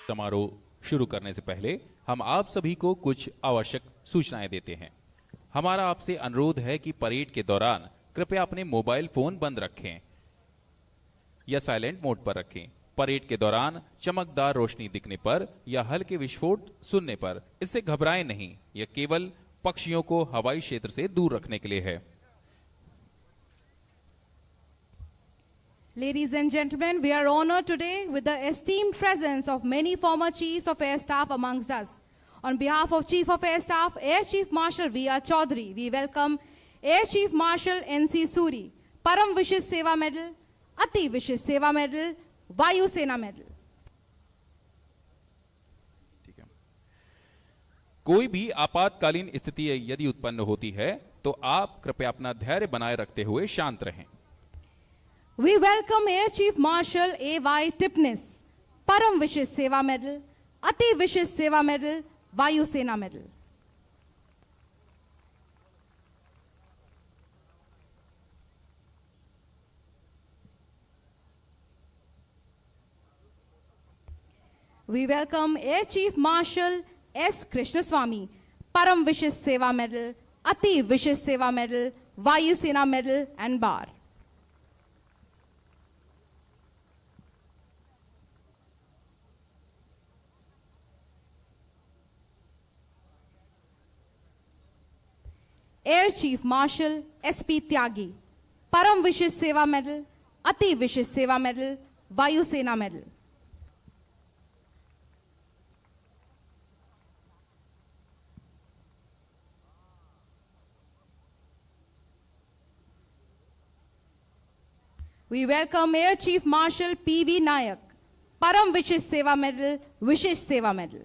समारोह शुरू करने से पहले हम आप सभी को कुछ आवश्यक सूचनाएं देते हैं। हमारा आपसे अनुरोध है कि परेड के दौरान कृपया अपने मोबाइल फोन बंद रखें या साइलेंट मोड पर रखें। परेड के दौरान चमकदार रोशनी दिखने पर या हल्के विस्फोट सुनने पर इससे घबराएं नहीं। यह केवल पक्षियों को हवाई क्षेत्र से दूर रखने के लिए है। Ladies and gentlemen, we are honored today with the esteemed presence of many former Chiefs of Air Staff amongst us. On behalf of Chief of Air Staff, Air Chief Marshal V.R. Chaudhary, we welcome Air Chief Marshal N.C. Suri, Param Vishish Seva Medal, Ati Vishish Seva Medal, Vayu Sena Medal. कोई भी आपातकालीन स्थिति यदि उत्पन्न होती है तो आप कृपया अपना धैर्य बनाए रखते हुए शांत रहें। We welcome Air Chief Marshal A.Y. Tipnis, Param Vishish Seva Medal, Ati Vishish Seva Medal, Vayu Sena Medal. We welcome Air Chief Marshal S. Krishnaswamy, Param Vishish Seva Medal, Ati Vishish Seva Medal, Vayu Sena Medal and Bar. Air Chief Marshal S.P. Tyagi, Param Vishish Seva Medal, Ati Vishish Seva Medal, Vayu Sena Medal. We welcome Air Chief Marshal P.V. Nayak, Param Vishish Seva Medal, Vishish Seva Medal.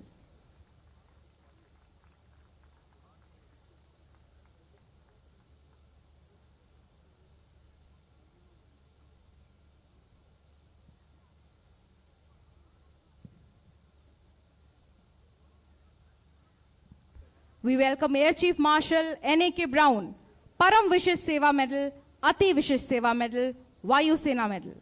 We welcome Air Chief Marshal N.A.K. Brown, Param Vishish Seva Medal, Ati Vishish Seva Medal, Vayu Sena Medal.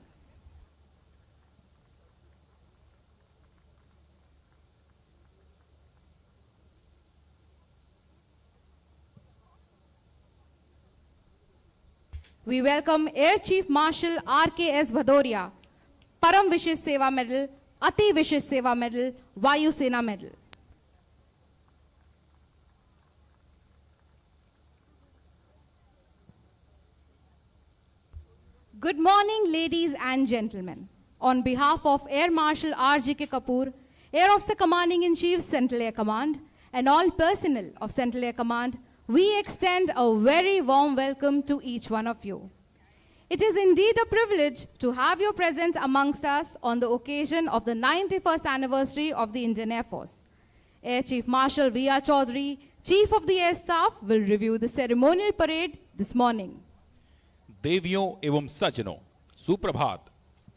We welcome Air Chief Marshal R.K.S. Bhadoria, Param Vishish Seva Medal, Ati Vishish Seva Medal, Vayu Sena Medal. Good morning, ladies and gentlemen. On behalf of Air Marshal R.G.K. Kapoor, Air Officer Commanding in Chief, Central Air Command, and all personnel of Central Air Command, we extend a very warm welcome to each one of you. It is indeed a privilege to have your presence amongst us on the occasion of the 91st anniversary of the Indian Air Force. Air Chief Marshal V.R. Chaudhary, Chief of the Air Staff, will review the ceremonial parade this morning. देवियों एवं सज्जनों, सुप्रभात।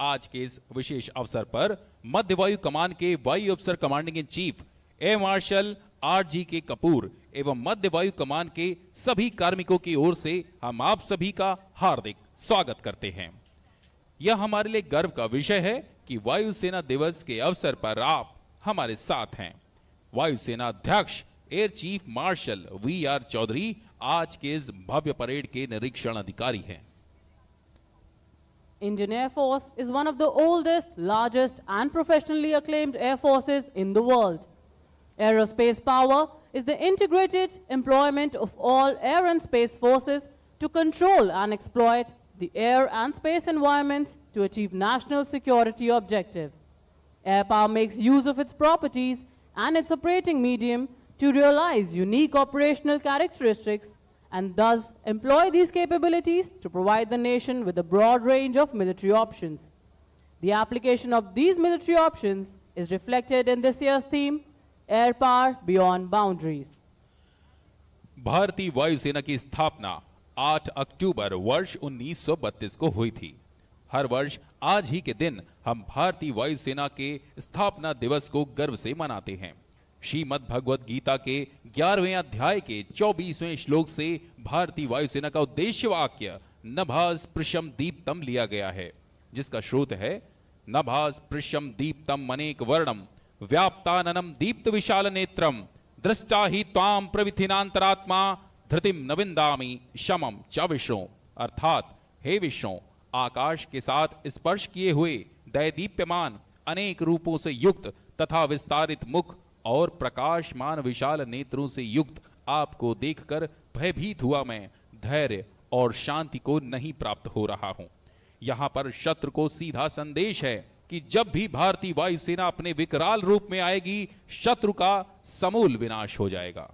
आज के इस विशेष अवसर पर मध्य वायु कमान के वायु अफसर commanding in chief air marshal R.G.K. Kapoor एवं मध्य वायु कमान के सभी कार्मिकों की ओर से हम आप सभी का हार्दिक स्वागत करते हैं। यह हमारे लिए गर्व का विषय है कि वायुसेना दिवस के अवसर पर आप हमारे साथ हैं। वायुसेना अध्यक्ष air chief martial V.R. Chaudhary आज के इस भव्य परेड के निरीक्षण अधिकारी हैं। Indian Air Force is one of the oldest, largest and professionally acclaimed air forces in the world. Aerospace power is the integrated employment of all air and space forces to control and exploit the air and space environments to achieve national security objectives. Air power makes use of its properties and its operating medium to realize unique operational characteristics and thus employ these capabilities to provide the nation with a broad range of military options. The application of these military options is reflected in this year's theme, Air Power Beyond Boundaries. भारतीय वायुसेना की स्थापना 8 अक्टूबर वर्ष 1932 को हुई थी। हर वर्ष आज ही के दिन हम भारतीय वायुसेना के स्थापना दिवस को गर्व से मनाते हैं। श्रीमद् भगवद गीता के 11वें अध्याय के 24वें श्लोक से भारतीय वायुसेना का उद्देश्य वाक्य नभः स्पृशं दीप्तम लिया गया है, जिसका स्रोत है नभः स्पृशं दीप्तम अनेक वर्णम व्याप्ताननम दीप्त विशाल नेत्रम दृष्टा ही त्वाम प्रविथिनांतरात्मा धृतिम नविंदामि शमम च विष्णु। अर्थात हे विष्णु, आकाश के साथ स्पर्श किए हुए दैदीप्यमान अनेक रूपों से युक्त तथा विस्तारित मुख और प्रकाशमान विशाल नेत्रों से युक्त आपको देखकर भयभीत हुआ मैं धैर्य और शांति को नहीं प्राप्त हो रहा हूं। यहां पर शत्रु को सीधा संदेश है कि जब भी भारतीय वायुसेना अपने विकराल रूप में आएगी, शत्रु का समूल विनाश हो जाएगा।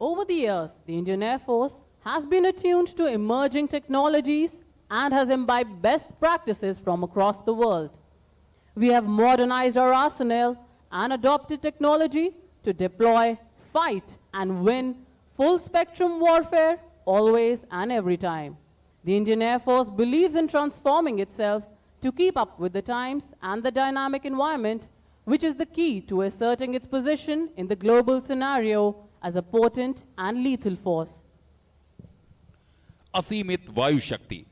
Over the years, the Indian Air Force has been attuned to emerging technologies and has imbibed best practices from across the world. We have modernized our arsenal and adopted technology to deploy, fight, and win full spectrum warfare always and every time. The Indian Air Force believes in transforming itself to keep up with the times and the dynamic environment, which is the key to asserting its position in the global scenario as a potent and lethal force. असीमित वायु शक्ति,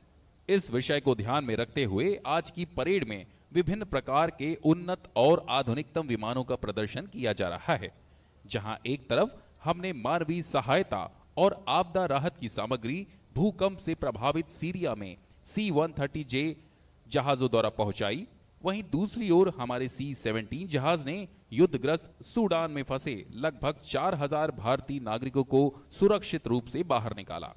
इस विषय को ध्यान में रखते हुए आज की परेड में विभिन्न प्रकार के उन्नत और आधुनिकतम विमानों का प्रदर्शन किया जा रहा है। जहां एक तरफ हमने मानवीय सहायता और आपदा राहत की सामग्री भूकंप से प्रभावित सीरिया में C-130J जहाजों द्वारा पहुंचाई, वहीं दूसरी ओर हमारे C-17 जहाज ने युद्धग्रस्त सूडान में फंसे लगभग 4000 भारतीय नागरिकों को सुरक्षित रूप से बाहर निकाला।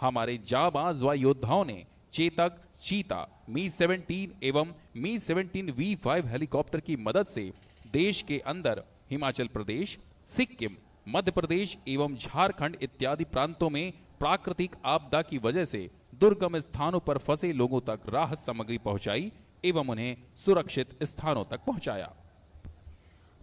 हमारे जाबाज वायु योद्धाओं ने चेतक, चीता, मी-17 एवं मी-17V5 हेलीकॉप्टर की मदद से देश के अंदर हिमाचल प्रदेश, सिक्किम, मध्य प्रदेश एवं झारखंड इत्यादि प्रांतों में प्राकृतिक आपदा की वजह से दुर्गम स्थानों पर फंसे लोगों तक राहत सामग्री पहुंचाई एवं उन्हें सुरक्षित स्थानों तक पहुंचाया।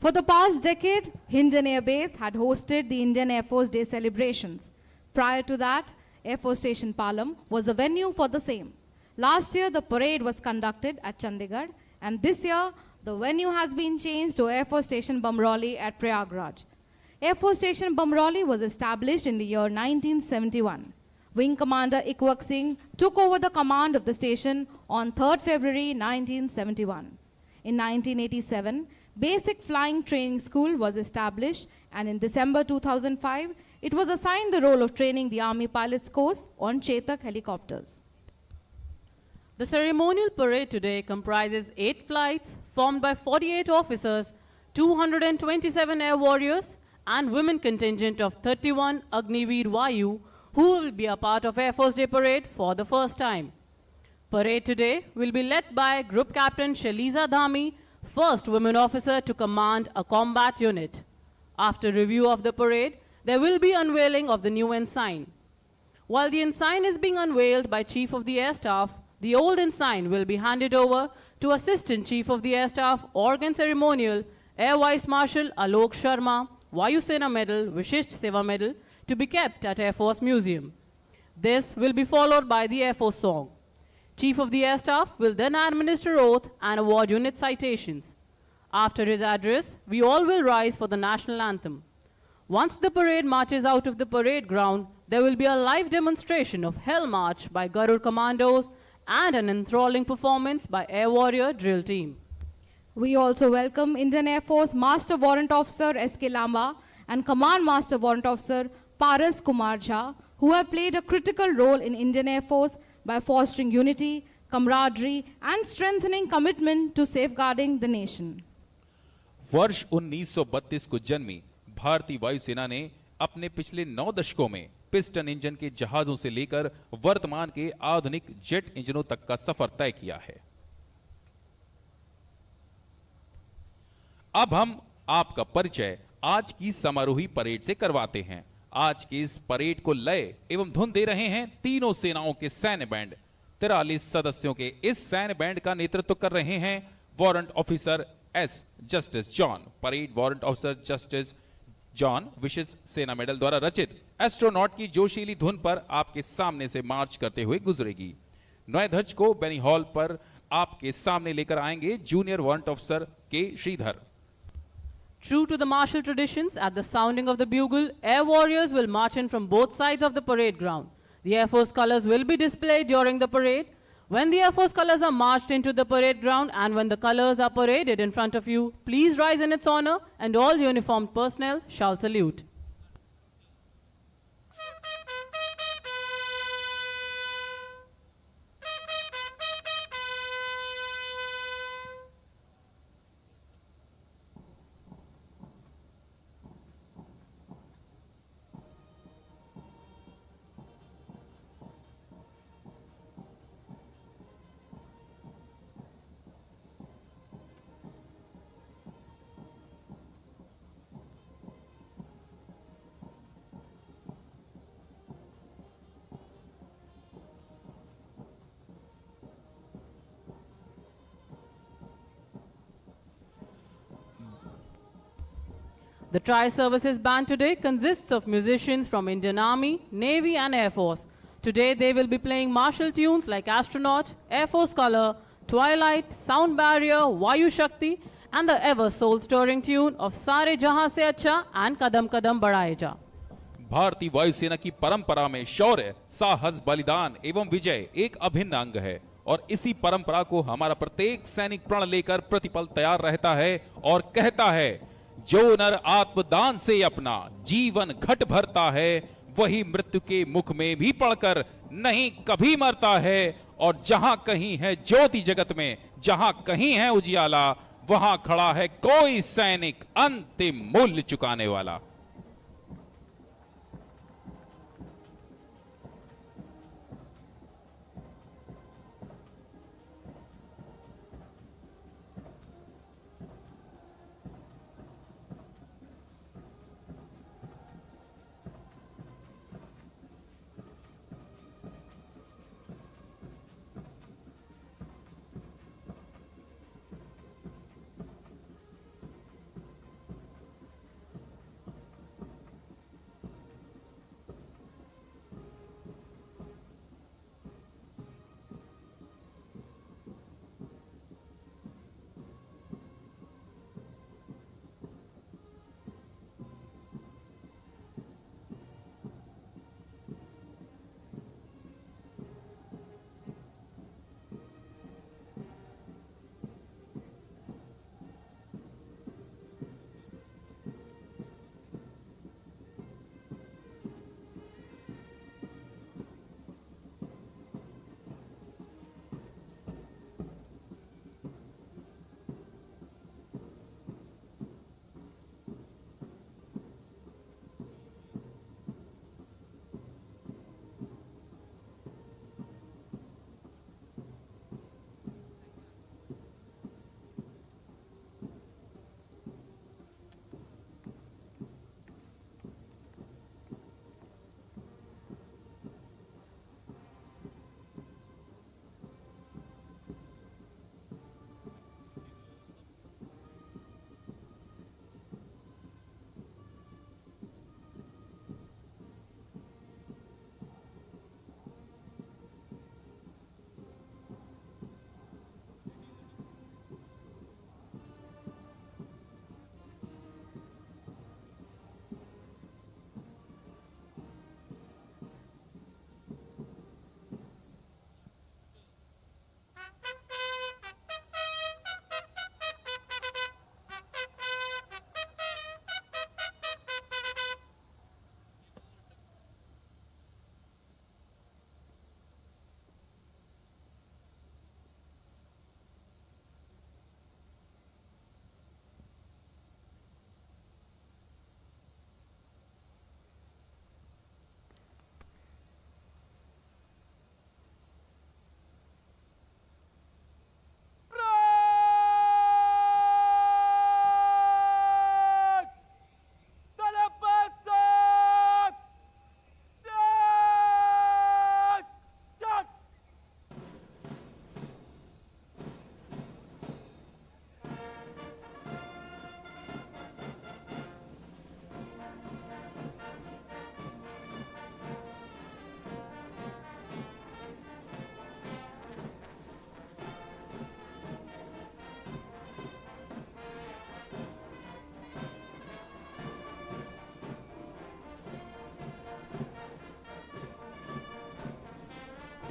For the past decade, Hindon Air Base had hosted the Indian Air Force Day celebrations. Prior to that, Air Force Station Palam was the venue for the same. Last year, the parade was conducted at Chandigarh, and this year, the venue has been changed to Air Force Station Bamroli at Prayagraj. Air Force Station Bamroli was established in the year 1971. Wing Commander Ikwak Singh took over the command of the station on 3rd February 1971. In 1987, Basic Flying Training School was established, and in December 2005, it was assigned the role of training the Army Pilots Course on Chetak helicopters. The ceremonial parade today comprises 8 flights formed by 48 officers, 227 air warriors, and women contingent of 31 Agniveer Vayu, who will be a part of Air Force Day Parade for the first time. Parade today will be led by Group Captain Shaliza Dhami, first women officer to command a combat unit. After review of the parade, there will be unveiling of the new ensign. While the ensign is being unveiled by Chief of the Air Staff, the old ensign will be handed over to Assistant Chief of the Air Staff, Organ Ceremonial, Air Vice Marshal Alok Sharma, Vayu Sena Medal, Vishisht Seva Medal, to be kept at Air Force Museum. This will be followed by the Air Force song. Chief of the Air Staff will then administer oath and award unit citations. After his address, we all will rise for the national anthem. Once the parade marches out of the parade ground, there will be a live demonstration of Hell March by Garud Commandos and an enthralling performance by Air Warrior Drill Team. We also welcome Indian Air Force Master Warrant Officer S.K. Lamba and Command Master Warrant Officer Paras Kumar Jha, who have played a critical role in Indian Air Force by fostering unity, camaraderie, and strengthening commitment to safeguarding the nation. वर्ष 1932 को जन्मी भारतीय वायुसेना ने अपने पिछले 9 दशकों में पिस्टन इंजन के जहाजों से लेकर वर्तमान के आधुनिक जेट इंजनों तक का सफर तय किया है। अब हम आपका परिचय आज की समारोही परेड से करवाते हैं। आज की इस परेड को लय एवं धुन दे रहे हैं तीनों सेनाओं के सैन्य बैंड। 43 सदस्यों के इस सैन्य बैंड का नेतृत्व कर रहे हैं warrant officer S Justice John. Parade warrant officer Justice John विशेष सेना मेडल द्वारा रचित एस्ट्रोनॉट की जोशीली धुन पर आपके सामने से मार्च करते हुए गुजरेगी। नए ध्वज को बेनी हॉल पर आपके सामने लेकर आएंगे जूनियर वारंट ऑफिसर के Shridhar. True to the martial traditions, at the sounding of the bugle, air warriors will march in from both sides of the parade ground. The Air Force colors will be displayed during the parade. When the Air Force colors are marched into the parade ground and when the colors are paraded in front of you, please rise in its honor and all uniformed personnel shall salute. The Tri-Services Band today consists of musicians from Indian Army, Navy and Air Force. Today they will be playing martial tunes like Astronaut, Air Force Color, Twilight, Sound Barrier, Vayu Shakti and the ever soul-stirring tune of Sare Jahan Se Acha and Kadam Kadam Badhaye Ja. भारतीय वायुसेना की परंपरा में शौर्य, साहस, बलिदान एवं विजय एक अभिन्न अंग है और इसी परंपरा को हमारा प्रत्येक सैनिक प्रण लेकर प्रतिपल तैयार रहता है और कहता है, जो नर आत्मदान से अपना जीवन घट भरता है वही मृत्यु के मुख में भी पड़कर नहीं कभी मरता है। और जहां कहीं है ज्योति जगत में, जहां कहीं है उजियाला, वहां खड़ा है कोई सैनिक अंतिम मूल्य चुकाने वाला।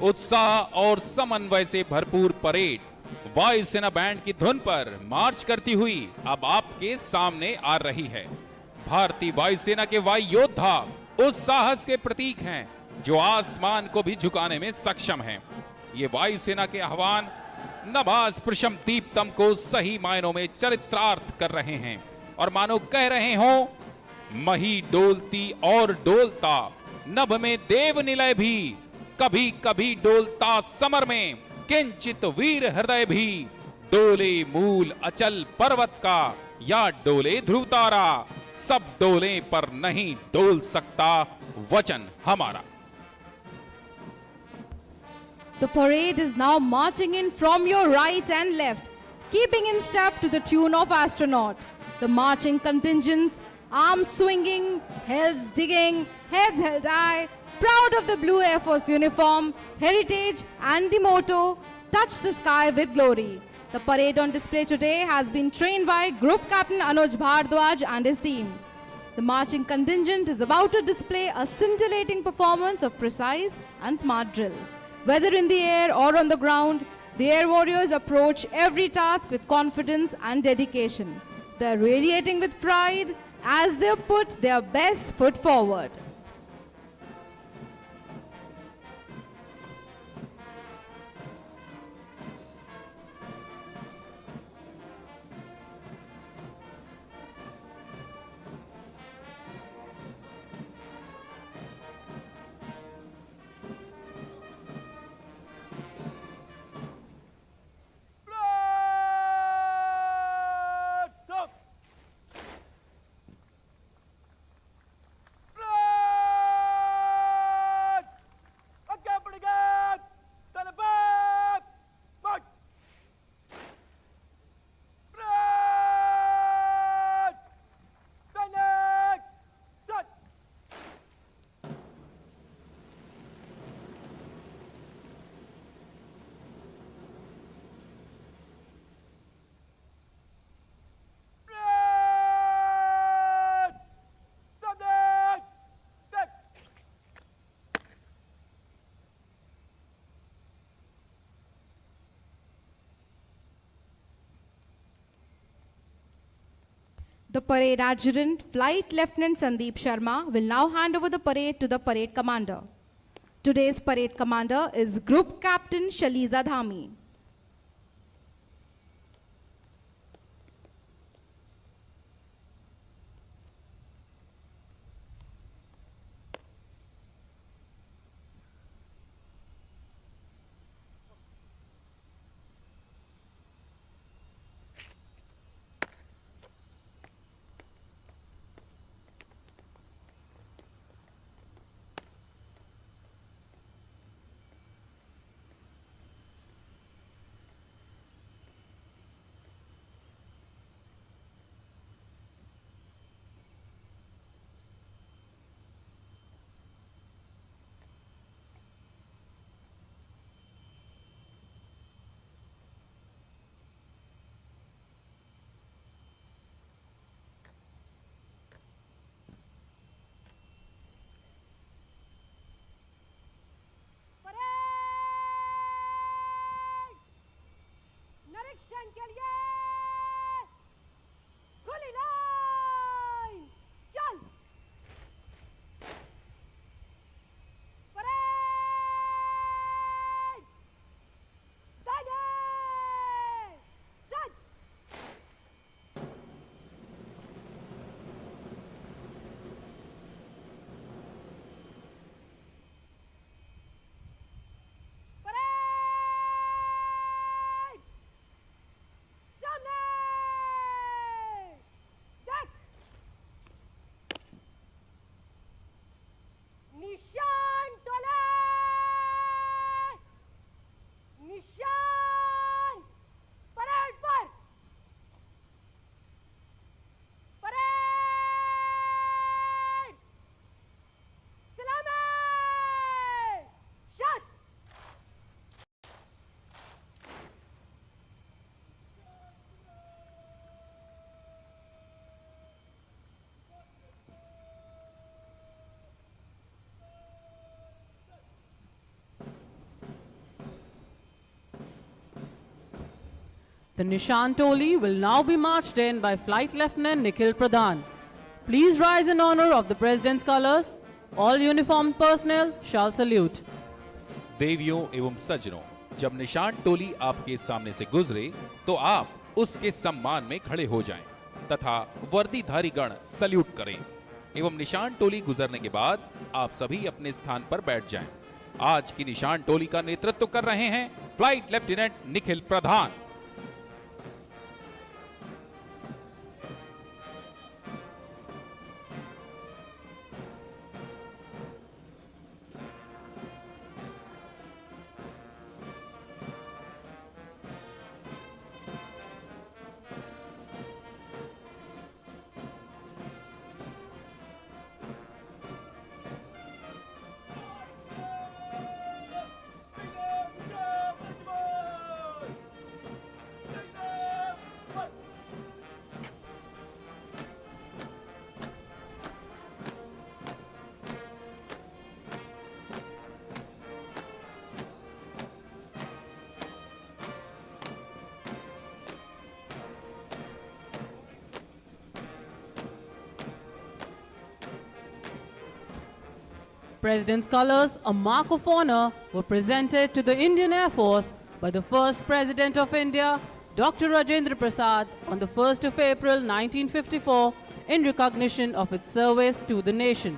उत्साह और समन्वय से भरपूर परेड वायुसेना बैंड की धुन पर मार्च करती हुई अब आपके सामने आ रही है। भारतीय वायुसेना के वायु योद्धा उस साहस के प्रतीक हैं जो आसमान को भी झुकाने में सक्षम हैं। ये वायुसेना के आह्वान नभास प्रशम दीप्तम को सही मायनों में चरित्रार्थ कर रहे हैं और मानो कह रहे हो, मही डोलती और डोलता नभ में देव निलय भी, कभी कभी डोलता समर में किंचित वीर हृदय भी, डोले मूल अचल पर्वत का या डोले ध्रुव तारा, सब डोले पर नहीं डोल सकता वचन हमारा। The parade is now marching in from your right and left, keeping in step to the tune of astronaut. The marching contingents, arms swinging, heads digging, heads held high, proud of the blue Air Force uniform, heritage and the motto, touch the sky with glory. The parade on display today has been trained by Group Captain Anuj Bhardwaj and his team. The marching contingent is about to display a scintillating performance of precise and smart drill. Whether in the air or on the ground, the air warriors approach every task with confidence and dedication. They are radiating with pride as they put their best foot forward. The parade adjutant, Flight Lieutenant Sandeep Sharma, will now hand over the parade to the parade commander. Today's parade commander is Group Captain Shaliza Dhami. The Nishan Toli will now be marched in by Flight Lieutenant Nikhil Pradhan. Please rise in honor of the President's colors. All uniformed personnel shall salute. देवियों एवं सज्जनों, जब निशान टोली आपके सामने से गुजरे तो आप उसके सम्मान में खड़े हो जाएं तथा वर्दीधारी गण सल्यूट करें एवं निशान टोली गुजरने के बाद आप सभी अपने स्थान पर बैठ जाएं। आज की निशान टोली का नेतृत्व कर रहे हैं flight lieutenant Nikhil Pradhan. President's colors, a mark of honor, were presented to the Indian Air Force by the first President of India, Dr. Rajendra Prasad, on the 1st of April 1954 in recognition of its service to the nation.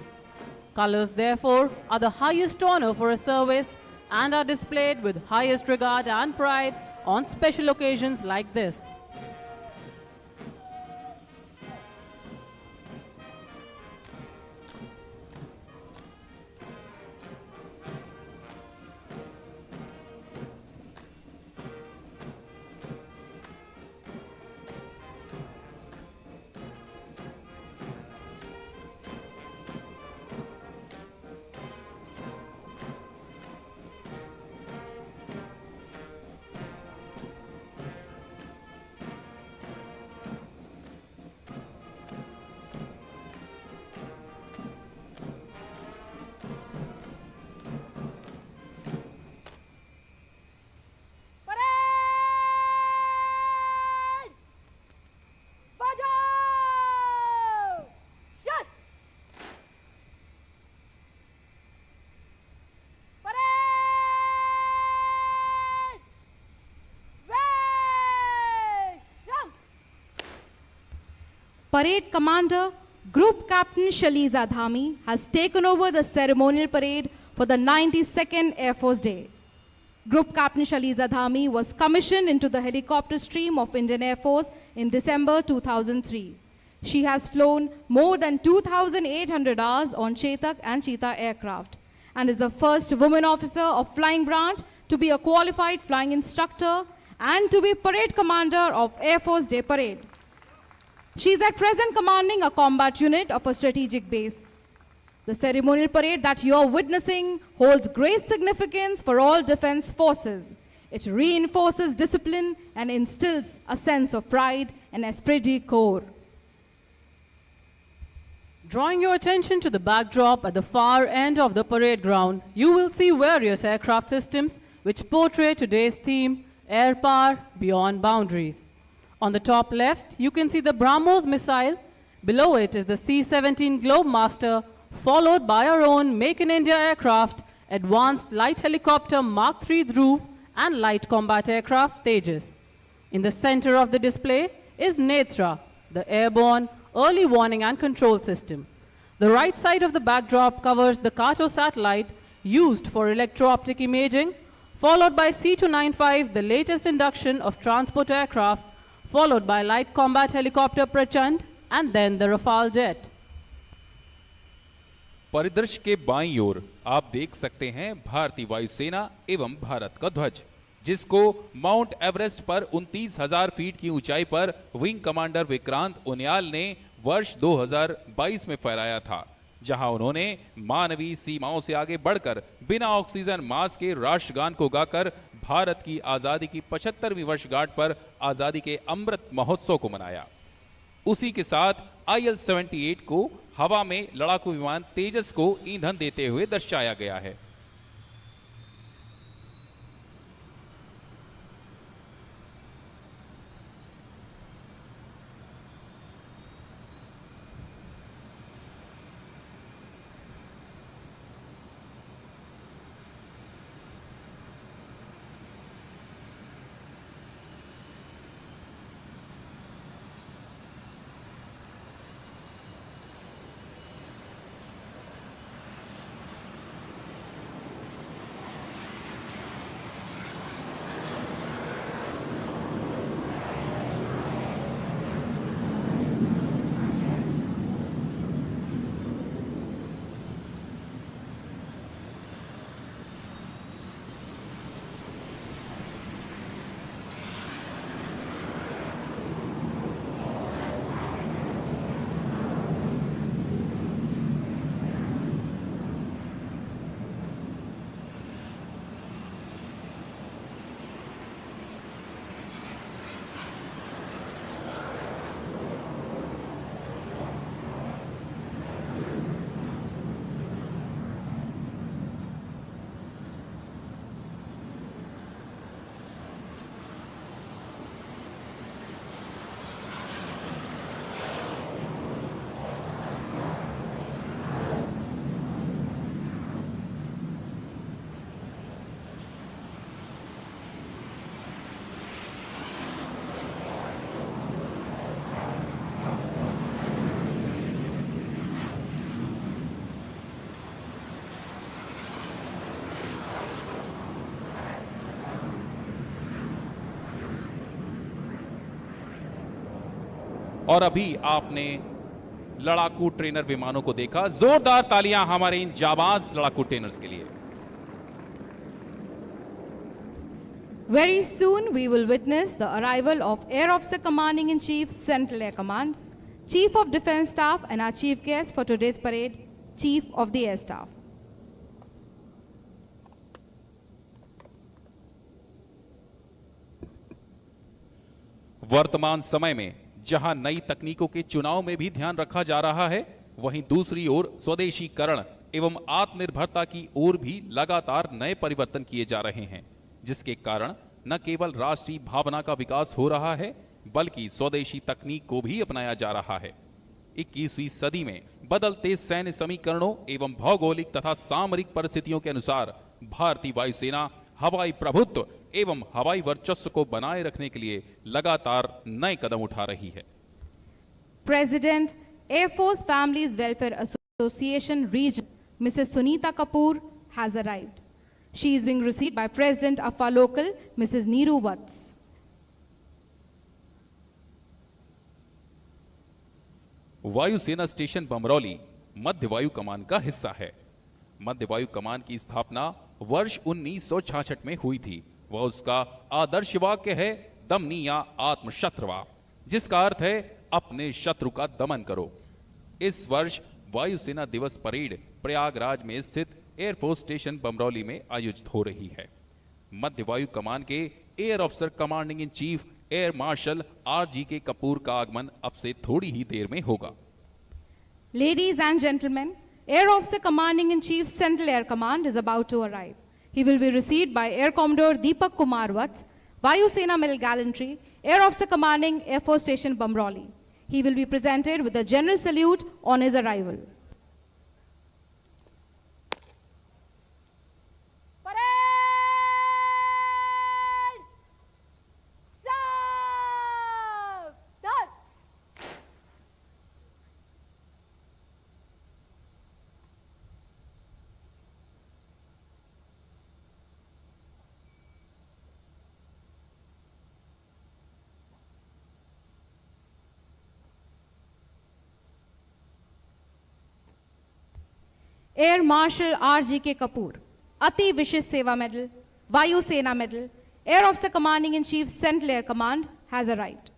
Colors, therefore, are the highest honor for a service and are displayed with highest regard and pride on special occasions like this. Parade Commander Group Captain Shaliza Dhami has taken over the ceremonial parade for the 92nd Air Force Day. Group Captain Shaliza Dhami was commissioned into the helicopter stream of Indian Air Force in December 2003. She has flown more than 2,800 hours on Chetak and Cheetah aircraft and is the first woman officer of Flying Branch to be a qualified flying instructor and to be Parade Commander of Air Force Day Parade. She is at present commanding a combat unit of a strategic base. The ceremonial parade that you are witnessing holds great significance for all defense forces. It reinforces discipline and instills a sense of pride and esprit de corps. Drawing your attention to the backdrop at the far end of the parade ground, you will see various aircraft systems which portray today's theme, Air Power Beyond Boundaries. On the top left, you can see the BrahMos missile. Below it is the C-17 Globemaster, followed by our own Make in India aircraft, Advanced Light Helicopter Mark III Dhruv, and Light Combat Aircraft Tejas. In the center of the display is Netra, the airborne early warning and control system. The right side of the backdrop covers the Kato satellite used for electro-optic imaging, followed by C-295, the latest induction of transport aircraft, followed by light combat helicopter Prachand, and then the Rafale jet. परिदृश्य के बाईं ओर आप देख सकते हैं भारतीय वायुसेना एवं भारत का ध्वज, जिसको माउंट एवरेस्ट पर 29,000 फीट की ऊंचाई पर विंग कमांडर विक्रांत उनियाल ने वर्ष 2022 में फहराया था, जहां उन्होंने मानवीय सीमाओं से आगे बढ़कर बिना ऑक्सीजन मास्क के राष्ट्रगान को गाकर भारत की आजादी की 75वीं वर्षगांठ पर आजादी के अमृत महोत्सव को मनाया। उसी के साथ IL-78 को हवा में लड़ाकू विमान तेजस को ईंधन देते हुए दर्शाया गया है। और अभी आपने लड़ाकू ट्रेनर विमानों को देखा। जोरदार तालियां हमारे इन जाबाज लड़ाकू ट्रेनर्स के लिए। Very soon, we will witness the arrival of Air Officer Commanding in Chief, Central Air Command, Chief of Defense Staff, and our chief guest for today's parade, Chief of the Air Staff. वर्तमान समय में जहां नई तकनीकों के चुनाव में भी ध्यान रखा जा रहा है, वहीं दूसरी ओर स्वदेशीकरण एवं आत्मनिर्भरता की ओर भी लगातार नए परिवर्तन किए जा रहे हैं, जिसके कारण न केवल राष्ट्रीय भावना का विकास हो रहा है, बल्कि स्वदेशी तकनीक को भी अपनाया जा रहा है। 21वीं सदी में बदलते सैन्य समीकरणों एवं भौगोलिक तथा सामरिक परिस्थितियों के अनुसार भारतीय वायुसेना हवाई प्रभुत्व एवं हवाई वर्चस्व को बनाए रखने के लिए लगातार नए कदम उठा रही है। President, Air Force Families Welfare Association Region, Mrs. Sunita Kapoor, has arrived. She is being received by President of our local, Mrs. Neeru Vats. वायुसेना स्टेशन बमरौली मध्य वायु कमान का हिस्सा है। मध्य वायु कमान की स्थापना वर्ष 1966 में हुई थी। वह उसका आदर्श वाक्य है, दमनी या आत्मशत्रुवा, जिसका अर्थ है अपने शत्रु का दमन करो। इस वर्ष वायुसेना दिवस परेड प्रयागराज में स्थित एयरफोर्स स्टेशन बमरौली में आयोजित हो रही है। मध्य वायु कमान के air officer commanding in chief air marshal RGK Kapoor का आगमन अब से थोड़ी ही देर में होगा। Ladies and gentlemen, Air Officer Commanding in Chief, Central Air Command is about to arrive. He will be received by Air Commodore Deepak Kumar Vats, Vayu Sena Medal Gallantry, Air Officer Commanding Air Force Station Bamroli. He will be presented with a general salute on his arrival. Air Marshal RGK Kapoor, Ati Vishish Seva Medal, Vayu Sena Medal, Air Officer Commanding in Chief, Central Air Command, has arrived.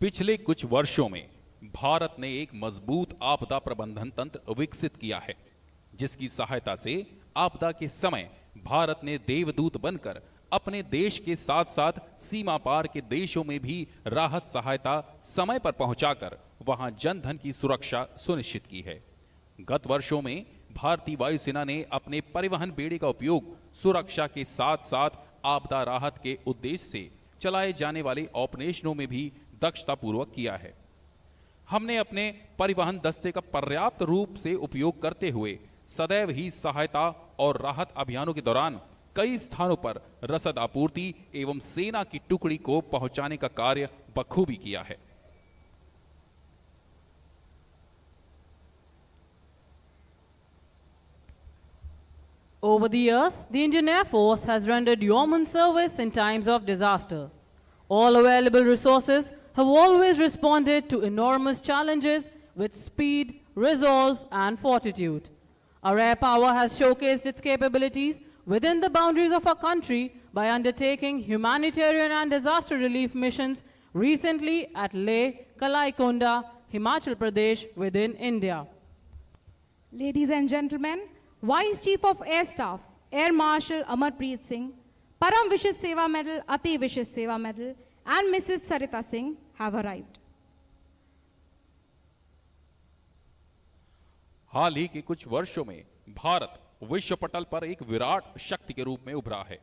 पिछले कुछ वर्षों में भारत ने एक मजबूत आपदा प्रबंधन तंत्र विकसित किया है, जिसकी सहायता से आपदा के समय भारत ने देवदूत बनकर अपने देश के साथ साथ सीमा पार के देशों में भी राहत सहायता समय पर पहुंचाकर वहां जनधन की सुरक्षा सुनिश्चित की है। गत वर्षों में भारतीय वायुसेना ने अपने परिवहन बेड़े का उपयोग सुरक्षा के साथ साथ आपदा राहत के उद्देश्य से चलाए जाने वाले ऑपरेशनों में भी दक्षतापूर्वक किया है। हमने अपने परिवहन दस्ते का पर्याप्त रूप से उपयोग करते हुए सदैव ही सहायता और राहत अभियानों के दौरान कई स्थानों पर रसद आपूर्ति एवं सेना की टुकड़ी को पहुंचाने का कार्य बखूबी किया है। Over the years, the Indian Air Force has rendered yeoman service in times of disaster. All available resources have always responded to enormous challenges with speed, resolve, and fortitude. Our air power has showcased its capabilities within the boundaries of our country by undertaking humanitarian and disaster relief missions recently at Leh, Kalaikonda, Himachal Pradesh within India. Ladies and gentlemen, Vice Chief of Air Staff, Air Marshal Amarpreet Singh, Param Vishesh Seva Medal, Ati Vishesh Seva Medal, and Mrs. Sarita Singh have arrived. हाल ही के कुछ वर्षों में भारत विश्व पटल पर एक विराट शक्ति के रूप में उभरा है।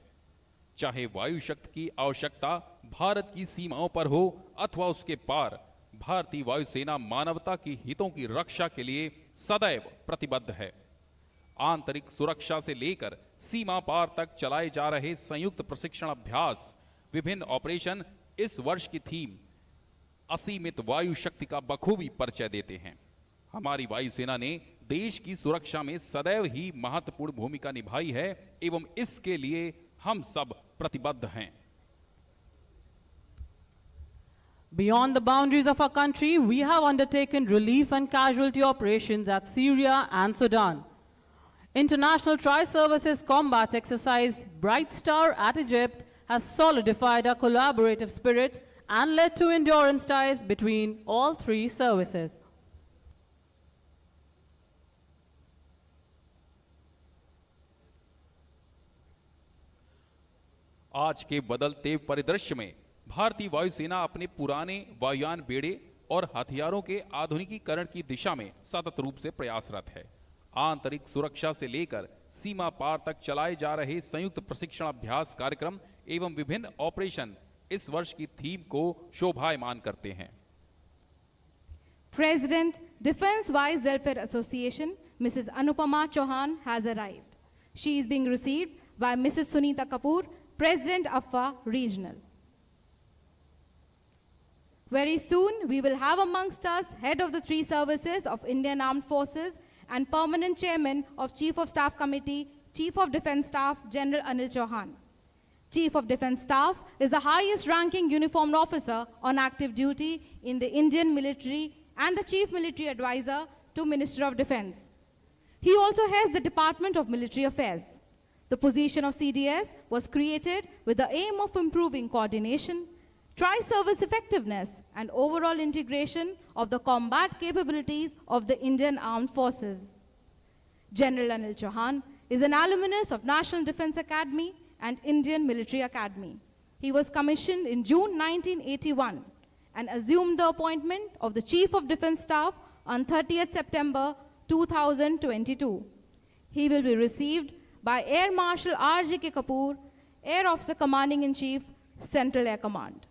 चाहे वायु शक्ति की आवश्यकता भारत की सीमाओं पर हो अथवा उसके पार, भारतीय वायुसेना मानवता की हितों की रक्षा के लिए सदैव प्रतिबद्ध है। आंतरिक सुरक्षा से लेकर सीमा पार तक चलाए जा रहे संयुक्त प्रशिक्षण अभ्यास, विभिन्न ऑपरेशन इस वर्ष की थीम असीमित वायु शक्ति का बखूबी परिचय देते हैं। हमारी वायुसेना ने देश की सुरक्षा में सदैव ही महत्वपूर्ण भूमिका निभाई है एवं इसके लिए हम सब प्रतिबद्ध हैं। Beyond the boundaries of our country, we have undertaken relief and casualty operations at Syria and Sudan. International Tri-Services Combat Exercise Bright Star at Egypt has solidified our collaborative spirit and led to endurance ties between all three services. आज के बदलते परिदृश्य में भारतीय वायुसेना अपने पुराने वायुयान बेड़े और हथियारों के आधुनिकीकरण की दिशा में सतत रूप से प्रयासरत है। आंतरिक सुरक्षा से लेकर सीमा पार तक चलाए जा रहे संयुक्त प्रशिक्षण अभ्यास कार्यक्रम एवं विभिन्न ऑपरेशन इस वर्ष की थीम को शोभायमान करते हैं। President, Defense Vice Welfare Association, Mrs. Anupama Chauhan has arrived. She is being received by Mrs. Sunita Kapoor, President AFA Regional. Very soon, we will have amongst us head of the three services of Indian Armed Forces and permanent chairman of Chief of Staff Committee, Chief of Defense Staff, General Anil Chauhan. Chief of Defense Staff is the highest ranking uniformed officer on active duty in the Indian military and the Chief Military Advisor to Minister of Defense. He also heads the Department of Military Affairs. The position of CDS was created with the aim of improving coordination, tri-service effectiveness, and overall integration of the combat capabilities of the Indian Armed Forces. General Anil Chauhan is an alumnus of National Defense Academy and Indian Military Academy. He was commissioned in June 1981 and assumed the appointment of the Chief of Defense Staff on 30th September 2022. He will be received by Air Marshal R.G.K. Kapoor, Air Officer Commanding-in-Chief, Central Air Command.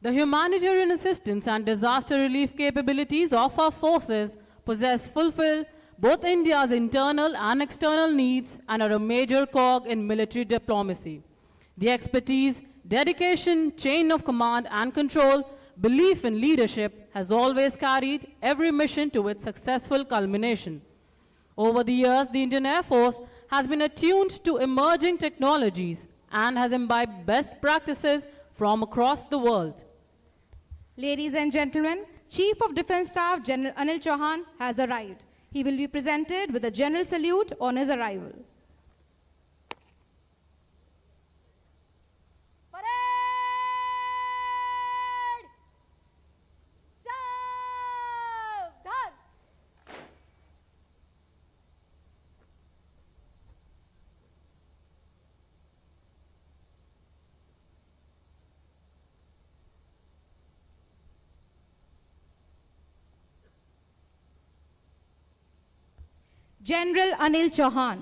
The humanitarian assistance and disaster relief capabilities of our forces fulfill both India's internal and external needs and are a major cog in military diplomacy. The expertise, dedication, chain of command and control, belief in leadership has always carried every mission to its successful culmination. Over the years, the Indian Air Force has been attuned to emerging technologies and has imbibed best practices from across the world. Ladies and gentlemen, Chief of Defense Staff General Anil Chauhan has arrived. He will be presented with a general salute on his arrival. General Anil Chauhan,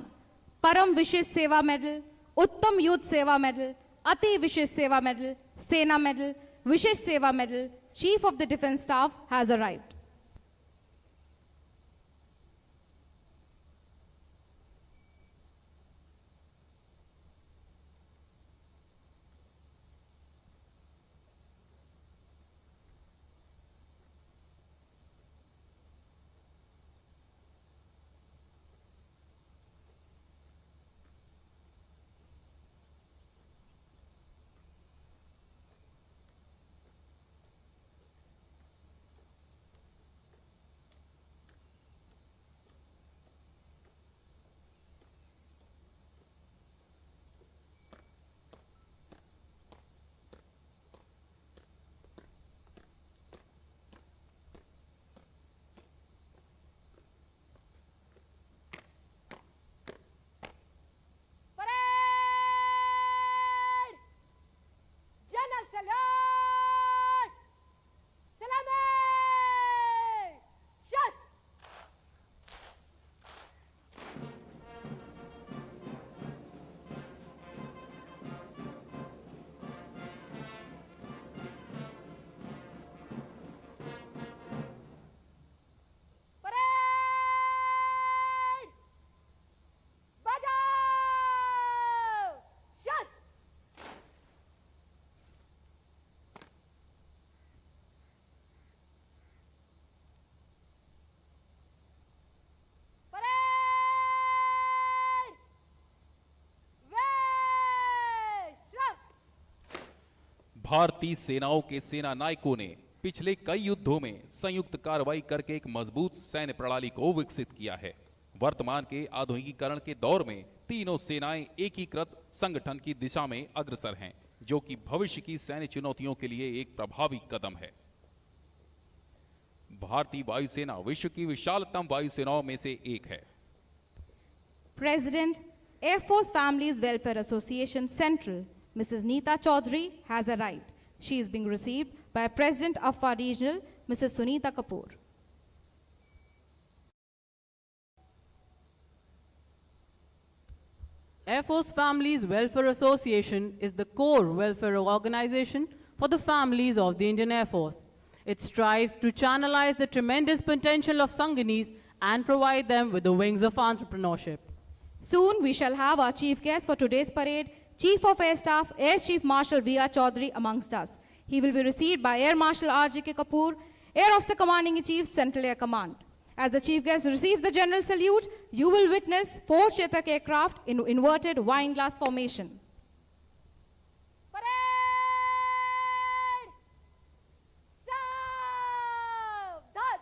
Param Vishesh Seva Medal, Uttam Yudh Seva Medal, Ati Vishesh Seva Medal, Sena Medal, Vishesh Seva Medal, Chief of the Defense Staff has arrived. भारतीय सेनाओं के सेना नायकों ने पिछले कई युद्धों में संयुक्त कार्रवाई करके एक मजबूत सैन्य प्रणाली को विकसित किया है। वर्तमान के आधुनिकीकरण के दौर में तीनों सेनाएं एकीकृत संगठन की दिशा में अग्रसर हैं, जो कि भविष्य की सैन्य चुनौतियों के लिए एक प्रभावी कदम है। भारतीय वायुसेना विश्व की विशालतम वायुसेनाओं में से एक है। President, Air Force Families Welfare Association Central, Mrs. Neeta Chaudhary, has arrived. She is being received by President Afar Regional, Mrs. Sunita Kapoor. Air Force Families Welfare Association is the core welfare organization for the families of the Indian Air Force. It strives to channelize the tremendous potential of Sanganis and provide them with the wings of entrepreneurship. Soon we shall have our chief guest for today's parade, Chief of Air Staff, Air Chief Marshal V.R. Chaudhary amongst us. He will be received by Air Marshal R.J.K. Kapoor, Air Officer Commanding in Chief, Central Air Command. As the chief guest receives the general salute, you will witness 4 Chetak aircraft in inverted wine glass formation. Parade! Saavdhan!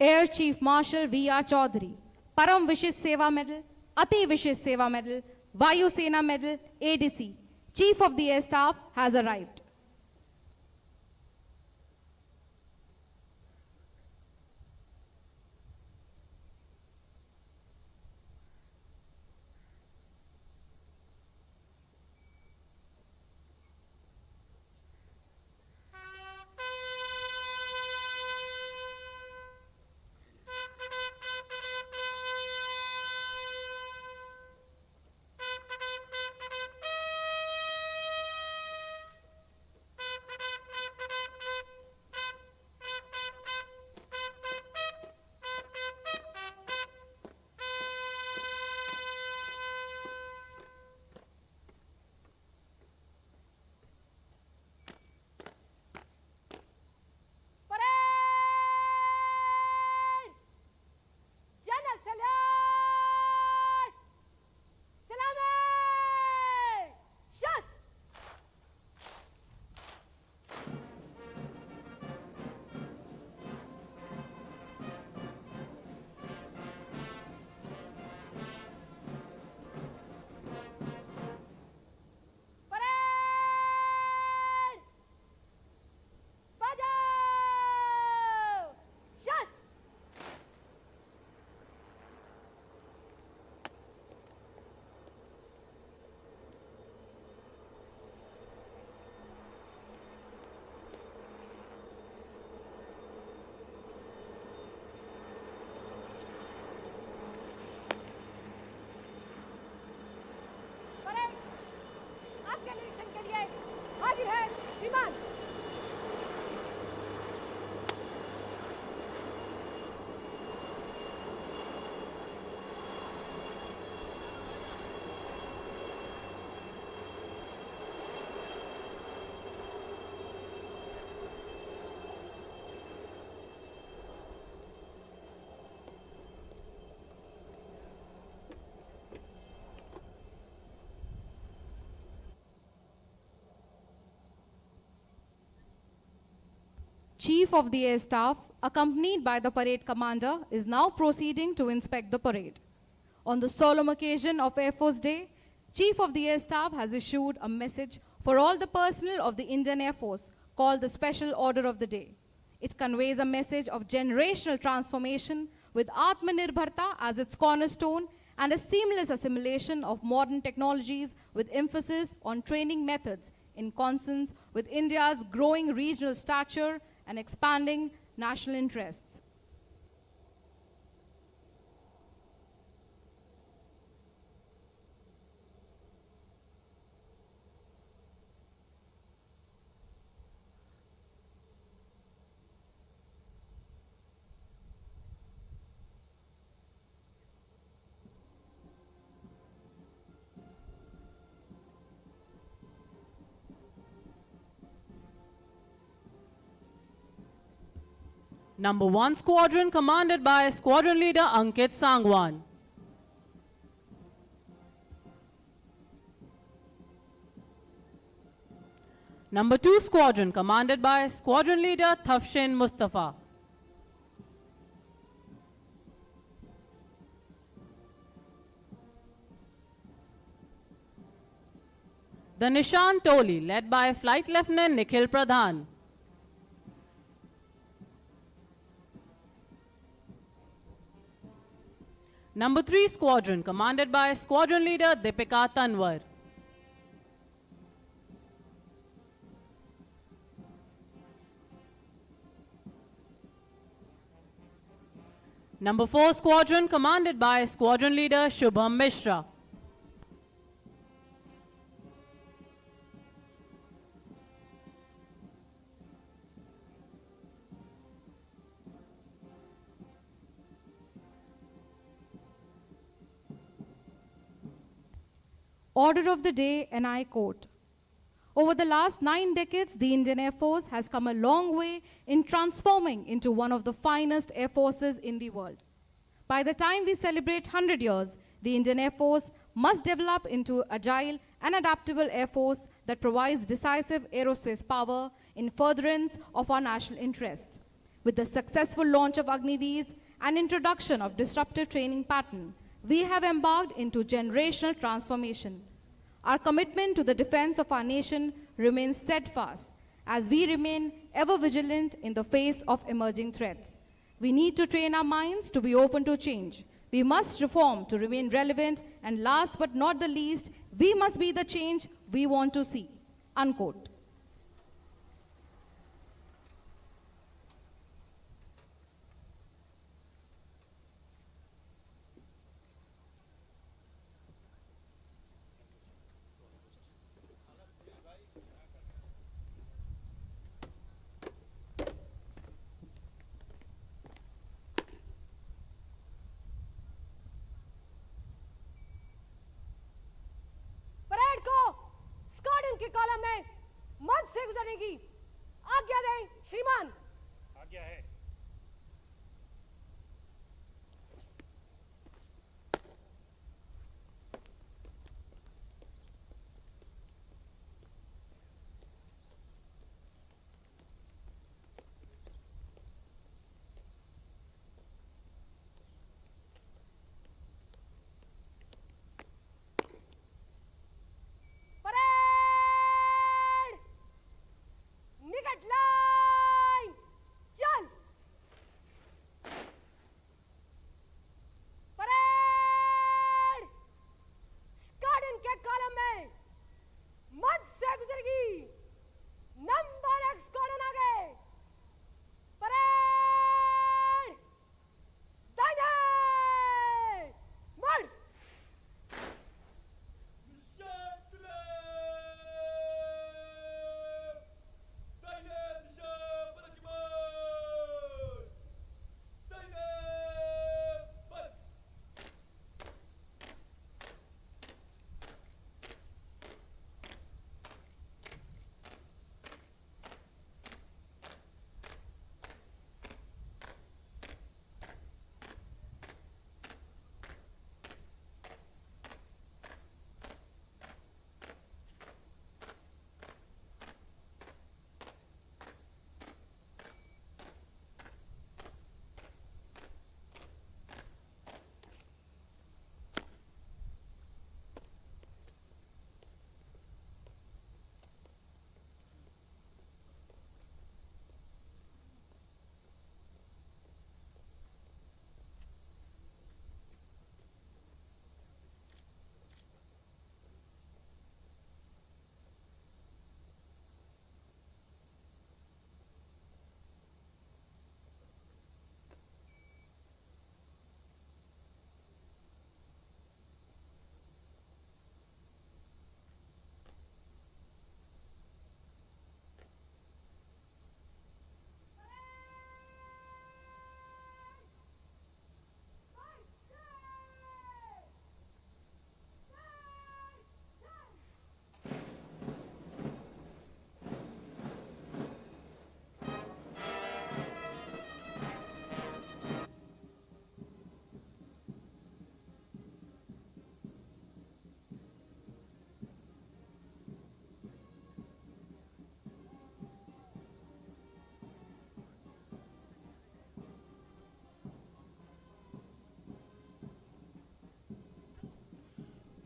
Air Chief Marshal V.R. Chaudhary, Param Vishish Seva Medal, Ati Vishish Seva Medal, Vayu Sena Medal, ADC, Chief of the Air Staff has arrived. Parade! General salute! Salame! Shas! Parade! Bajao! Shas! Parade आपके निरीक्षण के लिए हाजिर है श्रीमान। Chief of the Air Staff, accompanied by the parade commander, is now proceeding to inspect the parade. On the solemn occasion of Air Force Day, Chief of the Air Staff has issued a message for all the personnel of the Indian Air Force called the Special Order of the Day. It conveys a message of generational transformation with Atmanirbharta as its cornerstone and a seamless assimilation of modern technologies with emphasis on training methods in consonance with India's growing regional stature and expanding national interests. Number 1 Squadron commanded by Squadron Leader Ankit Sangwan. Number 2 Squadron commanded by Squadron Leader Thafshin Mustafa. The Nishan Toli led by Flight Lieutenant Nikhil Pradhan. Number 3 Squadron commanded by Squadron Leader Deepika Tanwar. Number 4 Squadron commanded by Squadron Leader Shubham Mishra. Order of the day, and I quote, "Over the last 9 decades, the Indian Air Force has come a long way in transforming into one of the finest air forces in the world. By the time we celebrate 100 years, the Indian Air Force must develop into agile and adaptable air force that provides decisive aerospace power in furtherance of our national interests. With the successful launch of Agniveers and introduction of disruptive training pattern, we have embarked into generational transformation. Our commitment to the defense of our nation remains steadfast as we remain ever vigilant in the face of emerging threats. We need to train our minds to be open to change. We must reform to remain relevant, and last but not the least, we must be the change we want to see." Unquote. Parade को squadron के column में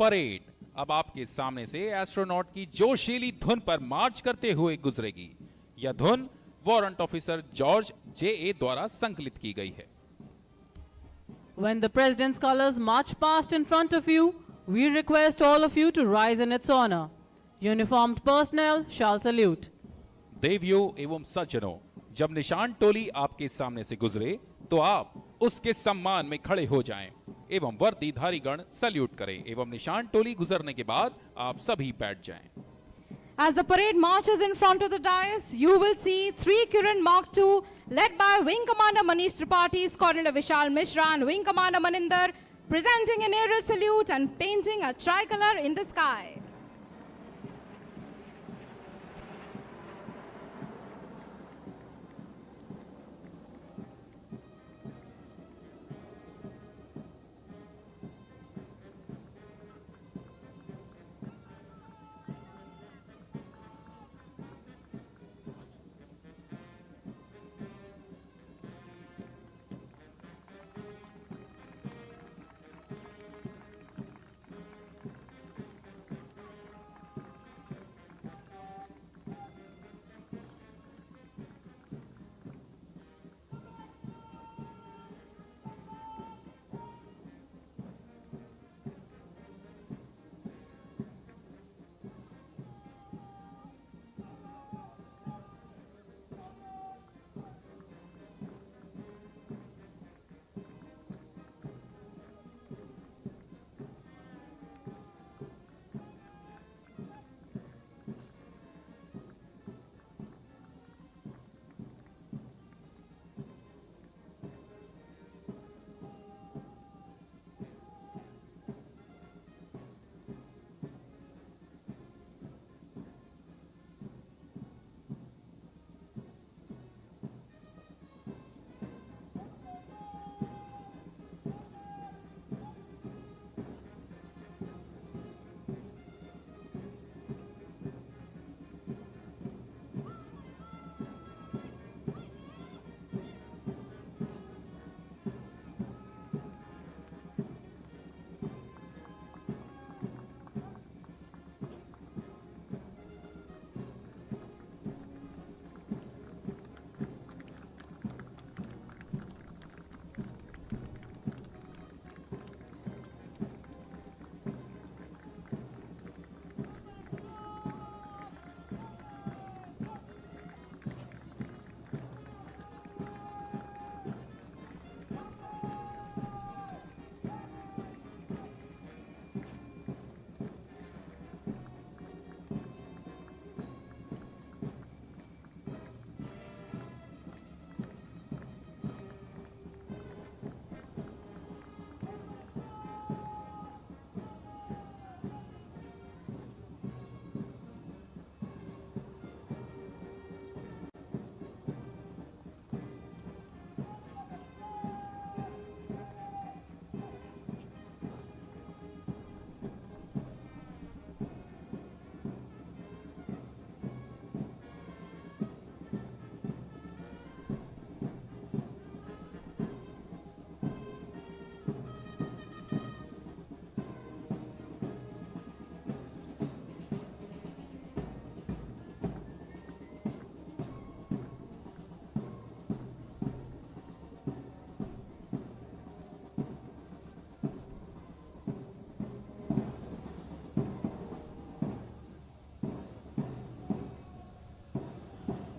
parade अब आपके सामने से astronaut की जोशीली धुन पर मार्च करते हुए गुजरेगी। यह धुन वारंट ऑफिसर जॉर्ज J.A. द्वारा संकलित की गई है। When the President's colors march past in front of you, we request all of you to rise in its honor. Uniformed personnel shall salute. देवियों एवं सज्जनों, जब निशान टोली आपके सामने से गुजरे तो आप उसके सम्मान में खड़े हो जाएं एवं वर्दीधारी गण सल्यूट करें एवं निशान टोली गुजरने के बाद आप सभी बैठ जाएं। As the parade marches in front of the dais, you will see 3 Kiran Mark II led by Wing Commander Manish Tripathi, Coordinator Vishal Mishra and Wing Commander Maninder presenting an aerial salute and painting a tricolor in the sky.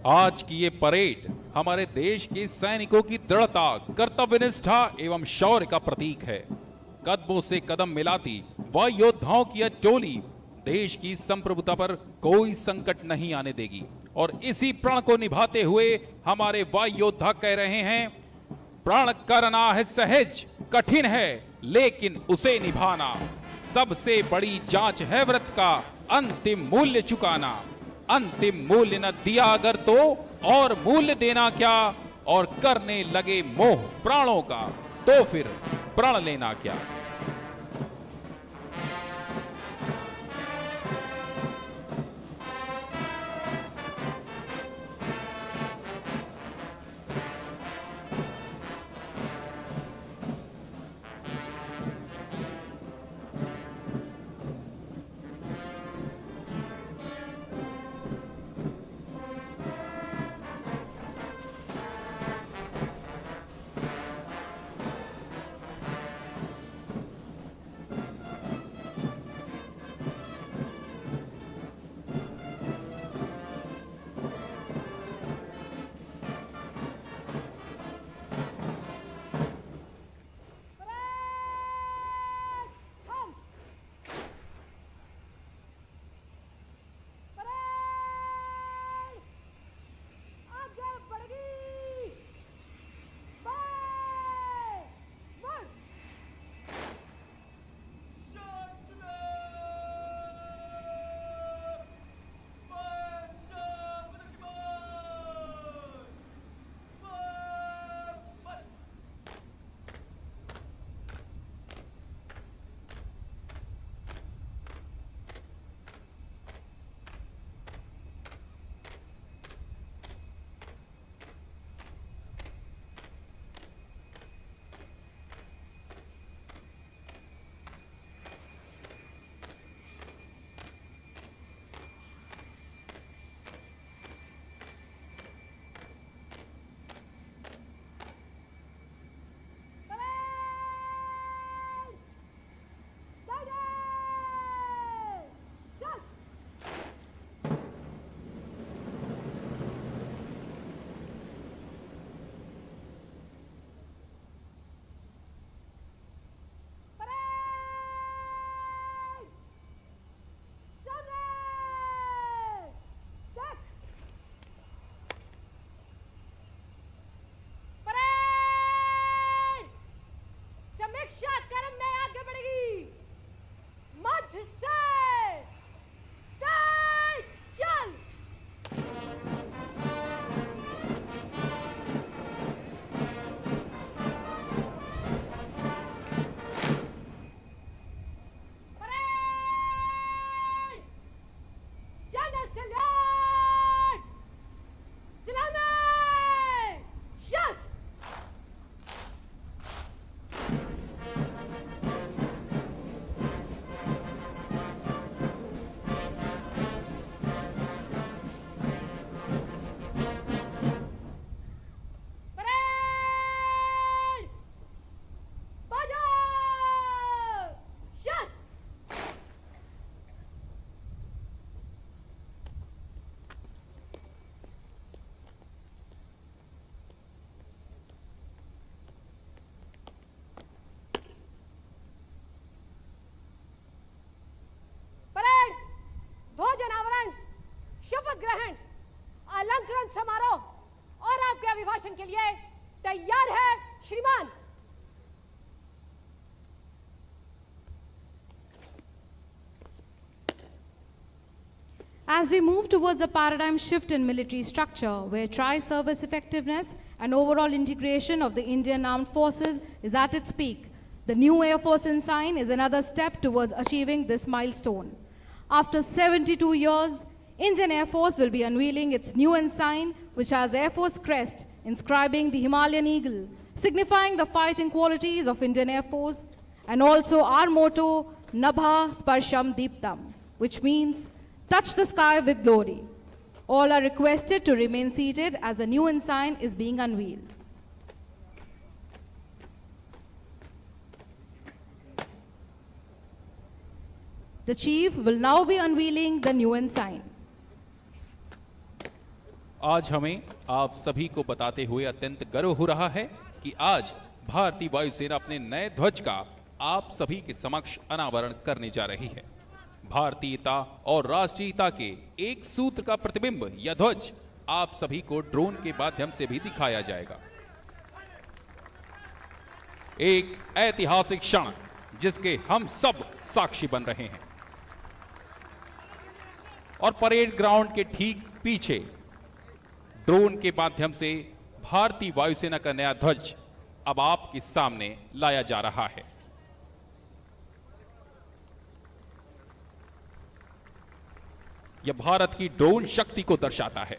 आज की ये parade हमारे देश के सैनिकों की दृढ़ता, कर्तव्यनिष्ठा एवं शौर्य का प्रतीक है। कदमों से कदम मिलाती वायु योद्धाओं की यह टोली देश की संप्रभुता पर कोई संकट नहीं आने देगी और इसी प्रण को निभाते हुए हमारे वायु योद्धा कह रहे हैं, प्रण करना है सहज, कठिन है लेकिन उसे निभाना। सबसे बड़ी जांच है व्रत का, अंतिम मूल्य चुकाना। अंतिम मूल्य न दिया अगर तो और मूल्य देना क्या, और करने लगे मोह प्राणों का तो फिर प्रण लेना क्या। ग्रहण, अलंकरण समारोह और आपके अभिभाषण के लिए तैयार है श्रीमान। As we move towards a paradigm shift in military structure, where tri-service effectiveness and overall integration of the Indian Armed Forces is at its peak, the new Air Force ensign is another step towards achieving this milestone. After 72 years, Indian Air Force will be unveiling its new ensign, which has Air Force crest inscribing the Himalayan eagle, signifying the fighting qualities of Indian Air Force, and also our motto, Nabha Sparsham Deeptam, which means touch the sky with glory. All are requested to remain seated as the new ensign is being unveiled. The chief will now be unveiling the new ensign. आज हमें आप सभी को बताते हुए अत्यंत गर्व हो रहा है कि आज भारतीय वायुसेना अपने नए ध्वज का आप सभी के समक्ष अनावरण करने जा रही है। भारतीयता और राष्ट्रीयता के एक सूत्र का प्रतिबिंब यह ध्वज आप सभी को ड्रोन के माध्यम से भी दिखाया जाएगा। एक ऐतिहासिक क्षण जिसके हम सब साक्षी बन रहे हैं और परेड ग्राउंड के ठीक पीछे ड्रोन के माध्यम से भारतीय वायुसेना का नया ध्वज अब आपके सामने लाया जा रहा है। यह भारत की ड्रोन शक्ति को दर्शाता है।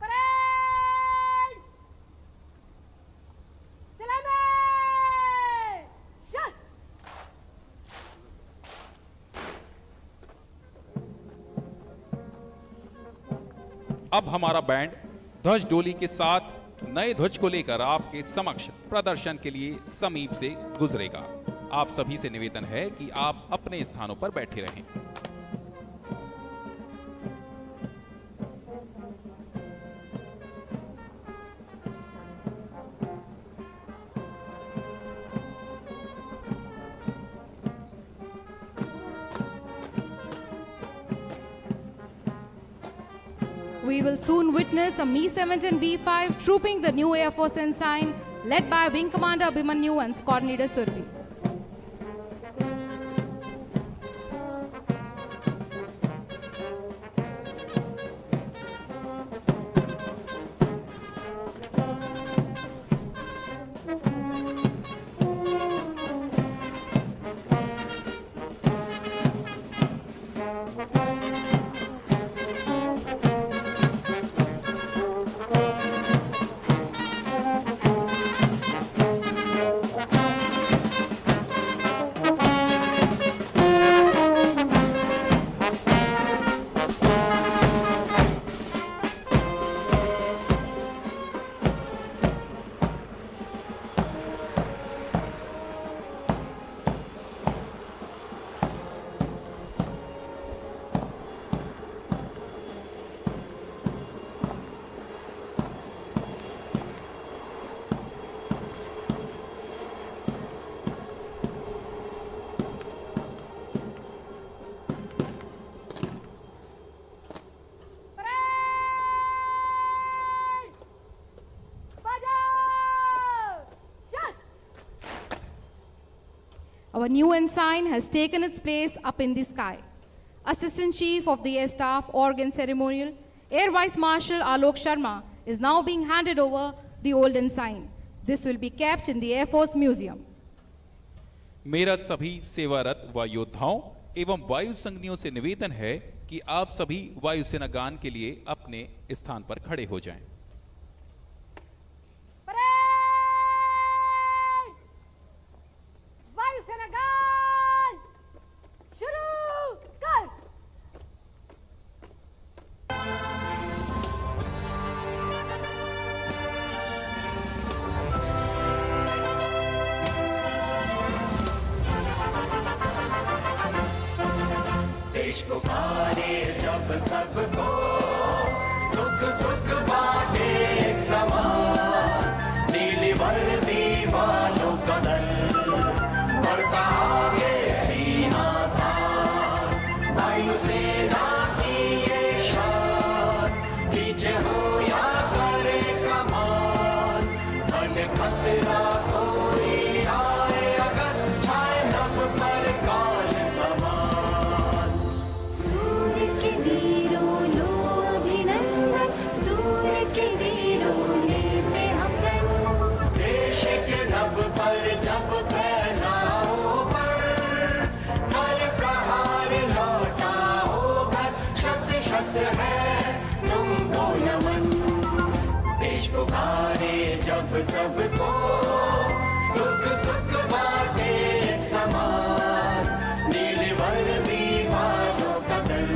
परेड, सलामी, शस्त्र। अब हमारा बैंड ध्वज डोली के साथ नए ध्वज को लेकर आपके समक्ष प्रदर्शन के लिए समीप से गुजरेगा। आप सभी से निवेदन है कि आप अपने स्थानों पर बैठे रहें। We will soon witness a Mi-17 V5 trooping the new Air Force ensign, led by Wing Commander Abhimanyu and Squadron Leader Surbi. Our new ensign has taken its place up in the sky. Assistant Chief of the Air Staff Org and Ceremonial, Air Vice Marshal Alok Sharma, is now being handed over the old ensign. This will be kept in the Air Force Museum. मेरा सभी सेवारत वायु योद्धाओं एवं वायु संज्ञियों से निवेदन है कि आप सभी वायुसेना गान के लिए अपने स्थान पर खड़े हो जाएं। परेड, वायुसेना गान शुरू कर। देश पुकारे जब सबको, दुख सुख बांटे एक समान, नीली वर्दी वालों का दल बढ़ता आगे सीना तान, वायुसेना की ये शान, पीछे हो या करे कमान, बन खतरा कोई आए अगर, छाए नभ पर काल समान। सूर्य के वीरों लो अभिनंदन, सूर्य के वीरों लेते हम प्रण, देश के नभ पर जब फैलाओ पर, कर प्रहार लौटाओ घर, शत शत है तुमको नमन। देश पुकारे जब सबको, दुख सुख बांटे एक समान, नीली वर्दी वालों का दल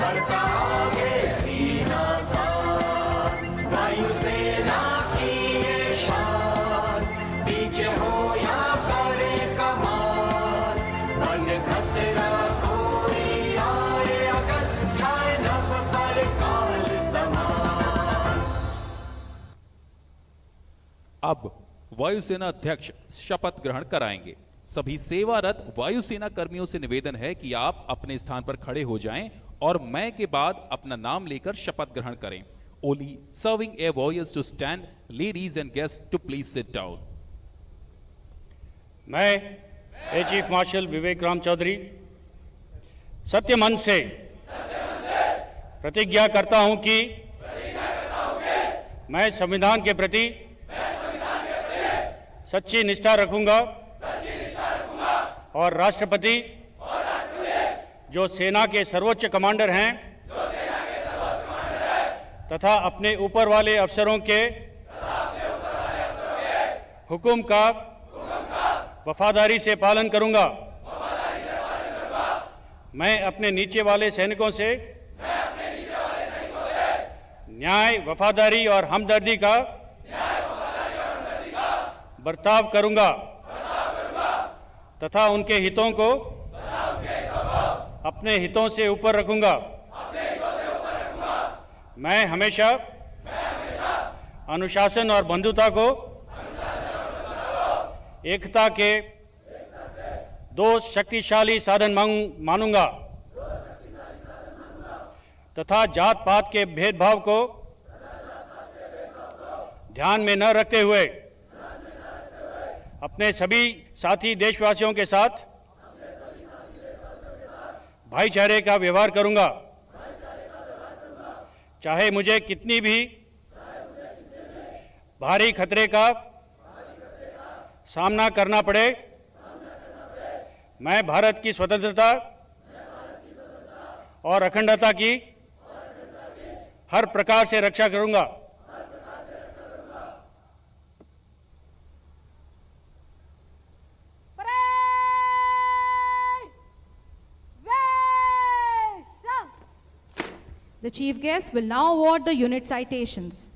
बढ़ता आगे सीना तान, वायुसेना की ये शान, पीछे हो या करे कमान, बन खतरा कोई आए अगर, छाए नभ पर काल समान। अब वायुसेना अध्यक्ष शपथ ग्रहण कराएंगे। सभी सेवारत वायुसेना कर्मियों से निवेदन है कि आप अपने स्थान पर खड़े हो जाएं और मैं के बाद अपना नाम लेकर शपथ ग्रहण करें। All serving air warriors to stand, ladies and guest to please sit down. मैं air chief marshal Vivek Ram Chaudhari सत्य मन से प्रतिज्ञा करता हूं कि मैं संविधान के प्रति सच्ची निष्ठा रखूंगा और राष्ट्रपति जो सेना के सर्वोच्च कमांडर हैं तथा अपने ऊपर वाले अफसरों के हुक्म का वफादारी से पालन करूंगा। मैं अपने नीचे वाले सैनिकों से न्याय, वफादारी और हमदर्दी का बर्ताव करूंगा तथा उनके हितों को अपने हितों से ऊपर रखूंगा। मैं हमेशा अनुशासन और बंधुता को एकता के दो शक्तिशाली साधन मानूंगा तथा जात पात के भेदभाव को ध्यान में न रखते हुए अपने सभी साथी देशवासियों के साथ भाईचारे का व्यवहार करूंगा। चाहे मुझे कितनी भी भारी खतरे का सामना करना पड़े, मैं भारत की स्वतंत्रता और अखंडता की हर प्रकार से रक्षा करूंगा। The chief guest will now award the unit citations.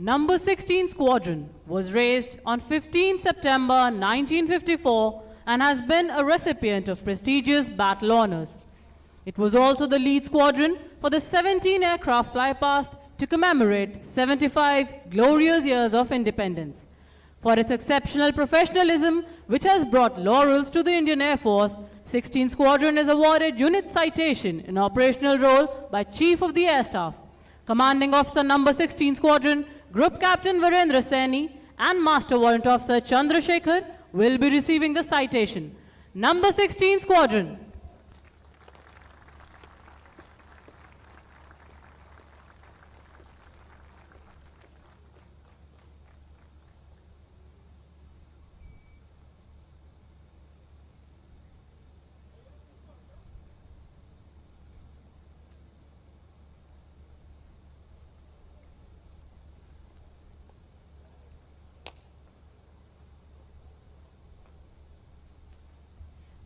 Number 16 Squadron was raised on 15 September 1954 and has been a recipient of prestigious battle honors. It was also the lead squadron for the 17 aircraft flypast to commemorate 75 glorious years of independence. For its exceptional professionalism, which has brought laurels to the Indian Air Force, 16 Squadron is awarded unit citation in operational role by Chief of the Air Staff. Commanding Officer Number 16 Squadron, Group Captain Virendra Saini and Master Warrant Officer Chandrasekhar will be receiving the citation. Number 16 Squadron.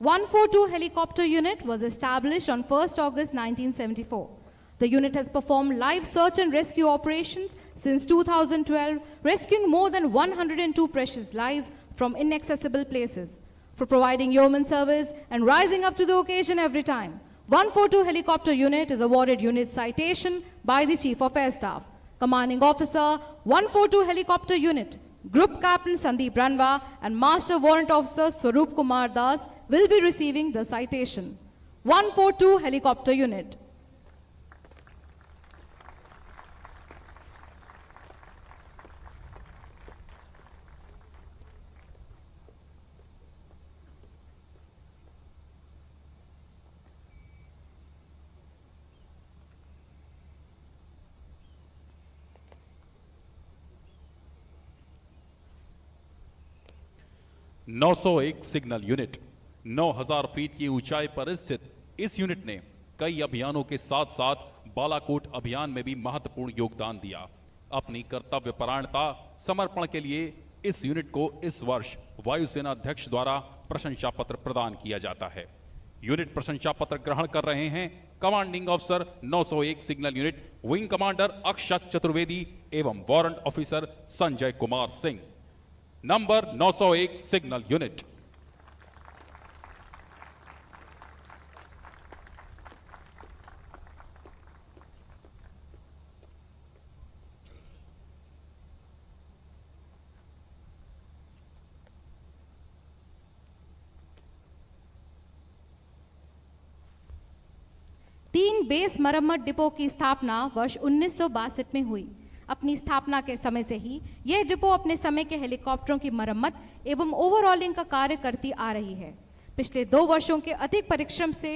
142 Helicopter Unit was established on 1st August 1974. The unit has performed live search and rescue operations since 2012, rescuing more than 102 precious lives from inaccessible places. For providing yeoman service and rising up to the occasion every time, 142 Helicopter Unit is awarded Unit Citation by the Chief of Air Staff. Commanding Officer, 142 Helicopter Unit, Group Captain Sandeep Ranva and Master Warrant Officer Swaroop Kumar Das will be receiving the citation. 142 Helicopter Unit. नौ सौ एक signal unit 9000 feet की ऊंचाई पर स्थित इस unit ने कई अभियानों के साथ साथ बालाकोट अभियान में भी महत्वपूर्ण योगदान दिया। अपनी कर्तव्यपरायणता समर्पण के लिए इस यूनिट को इस वर्ष वायुसेना अध्यक्ष द्वारा प्रशंसा पत्र प्रदान किया जाता है। यूनिट प्रशंसा पत्र ग्रहण कर रहे हैं commanding officer 901 signal unit wing commander Akshat Chaturvedi एवं warrant officer Sanjay Kumar Singh. Number 901 signal unit. तीन बेस मरम्मत डिपो की स्थापना वर्ष 1962 में हुई। अपनी स्थापना के समय से ही यह डिपो अपने समय के हेलीकॉप्टरों की मरम्मत एवं ओवरऑलिंग का कार्य करती आ रही है। पिछले 2 वर्षों के अधिक परिश्रम से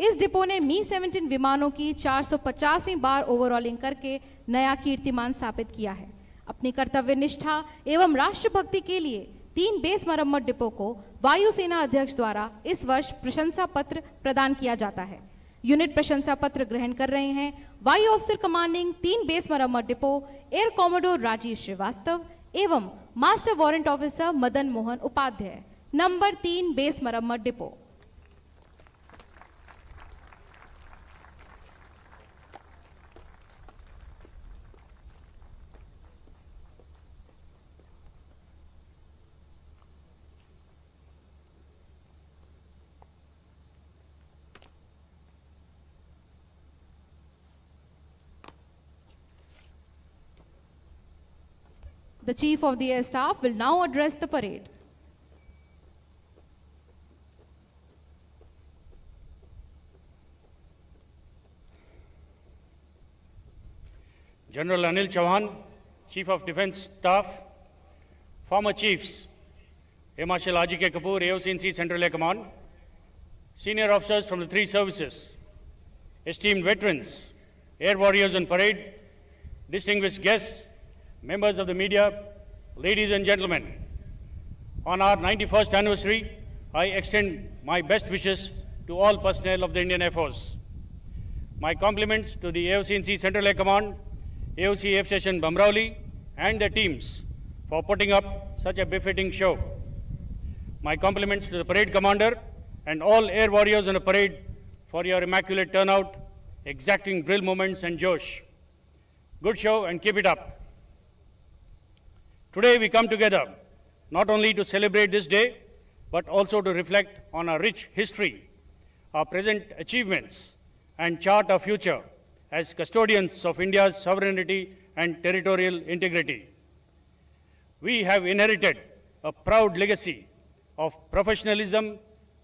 इस डिपो ने मी-17 विमानों की 450वीं बार ओवरऑलिंग करके नया कीर्तिमान स्थापित किया है। अपनी कर्तव्य निष्ठा एवं राष्ट्रभक्ति के लिए 3 बेस मरम्मत डिपो को वायुसेना अध्यक्ष द्वारा इस वर्ष प्रशंसा पत्र प्रदान किया जाता है। यूनिट प्रशंसा पत्र ग्रहण कर रहे हैं वायु ऑफिसर कमांडिंग 3 बेस मरम्मत depot air commodore Rajeev Srivastava एवं master warrant officer Madan Mohan Upadhyay. Number 3 base मरम्मत depot. The Chief of the Air Staff will now address the parade. General Anil Chauhan, Chief of Defence Staff, former chiefs, Air Marshal R.G.K. Kapoor, AOC&C Central Air Command, senior officers from the 3 services, esteemed veterans, air warriors on parade, distinguished guests, members of the media, ladies and gentlemen. On our 91st anniversary, I extend my best wishes to all personnel of the Indian Air Force. My compliments to the AOC&C Central Air Command, AOC Air Station Bamrauli, and their teams for putting up such a befitting show. My compliments to the parade commander and all air warriors on the parade for your immaculate turnout, exacting drill moments and josh. Good show and keep it up. Today we come together not only to celebrate this day, but also to reflect on our rich history, our present achievements, and chart our future as custodians of India's sovereignty and territorial integrity. We have inherited a proud legacy of professionalism,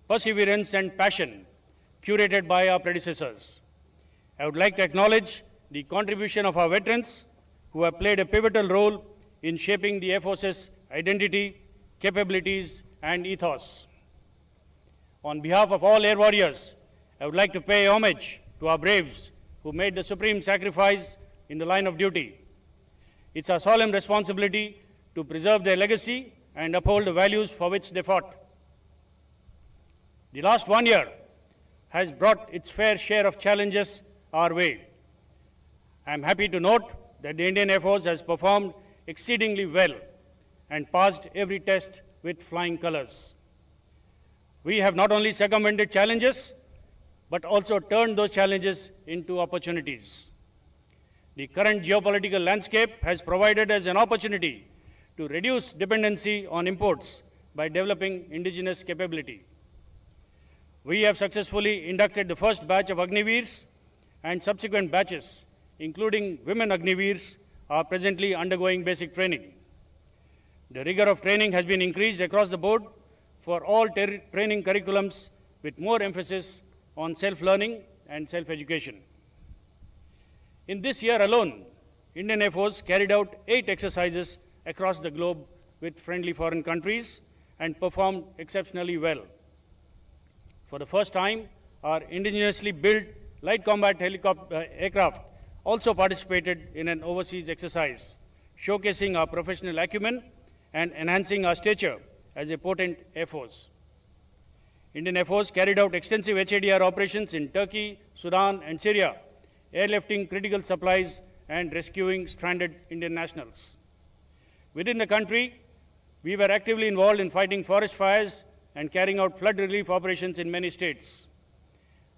perseverance, and passion curated by our predecessors. I would like to acknowledge the contribution of our veterans who have played a pivotal role in shaping the Air Force's identity, capabilities, and ethos. On behalf of all air warriors, I would like to pay homage to our braves who made the supreme sacrifice in the line of duty. It's our solemn responsibility to preserve their legacy and uphold the values for which they fought. The last 1 year has brought its fair share of challenges our way. I am happy to note that the Indian Air Force has performed exceedingly well and passed every test with flying colors. We have not only circumvented challenges, but also turned those challenges into opportunities. The current geopolitical landscape has provided us an opportunity to reduce dependency on imports by developing indigenous capability. We have successfully inducted the first batch of Agniveers, and subsequent batches, including women Agniveers, are presently undergoing basic training. The rigor of training has been increased across the board for all training curriculums, with more emphasis on self-learning and self-education. In this year alone, Indian Air Force carried out 8 exercises across the globe with friendly foreign countries and performed exceptionally well. For the first time, our indigenously built light combat aircraft also participated in an overseas exercise, showcasing our professional acumen and enhancing our stature as a potent Air Force. Indian Air Force carried out extensive HADR operations in Turkey, Sudan, and Syria, airlifting critical supplies and rescuing stranded Indian nationals. Within the country, we were actively involved in fighting forest fires and carrying out flood relief operations in many states.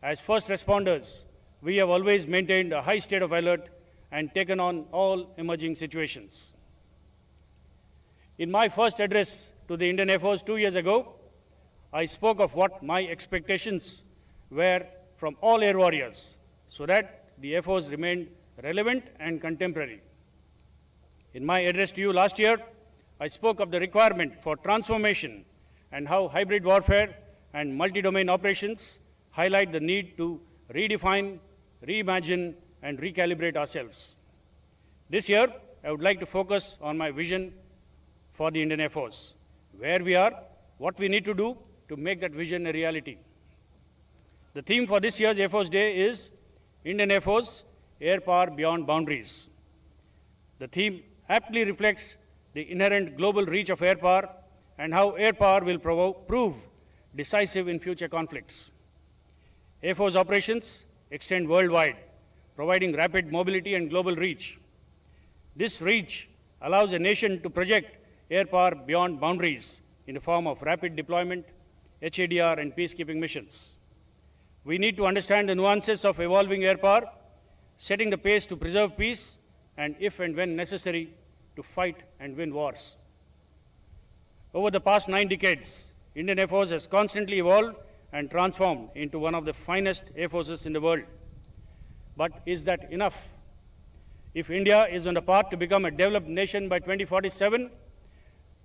As first responders, we have always maintained a high state of alert and taken on all emerging situations. In my first address to the Indian Air Force 2 years ago, I spoke of what my expectations were from all air warriors so that the Air Force remained relevant and contemporary. In my address to you last year, I spoke of the requirement for transformation and how hybrid warfare and multi-domain operations highlight the need to redefine, reimagine, and recalibrate ourselves. This year, I would like to focus on my vision for the Indian Air Force, where we are, what we need to do to make that vision a reality. The theme for this year's Air Force Day is Indian Air Force, Air Power Beyond Boundaries. The theme aptly reflects the inherent global reach of air power and how air power will prove decisive in future conflicts. Air Force operations extend worldwide, providing rapid mobility and global reach. This reach allows a nation to project air power beyond boundaries in the form of rapid deployment, HADR, and peacekeeping missions. We need to understand the nuances of evolving air power, setting the pace to preserve peace, and if and when necessary, to fight and win wars. Over the past 9 decades, Indian Air Force has constantly evolved and transformed into one of the finest air forces in the world. But is that enough? If India is on the path to become a developed nation by 2047,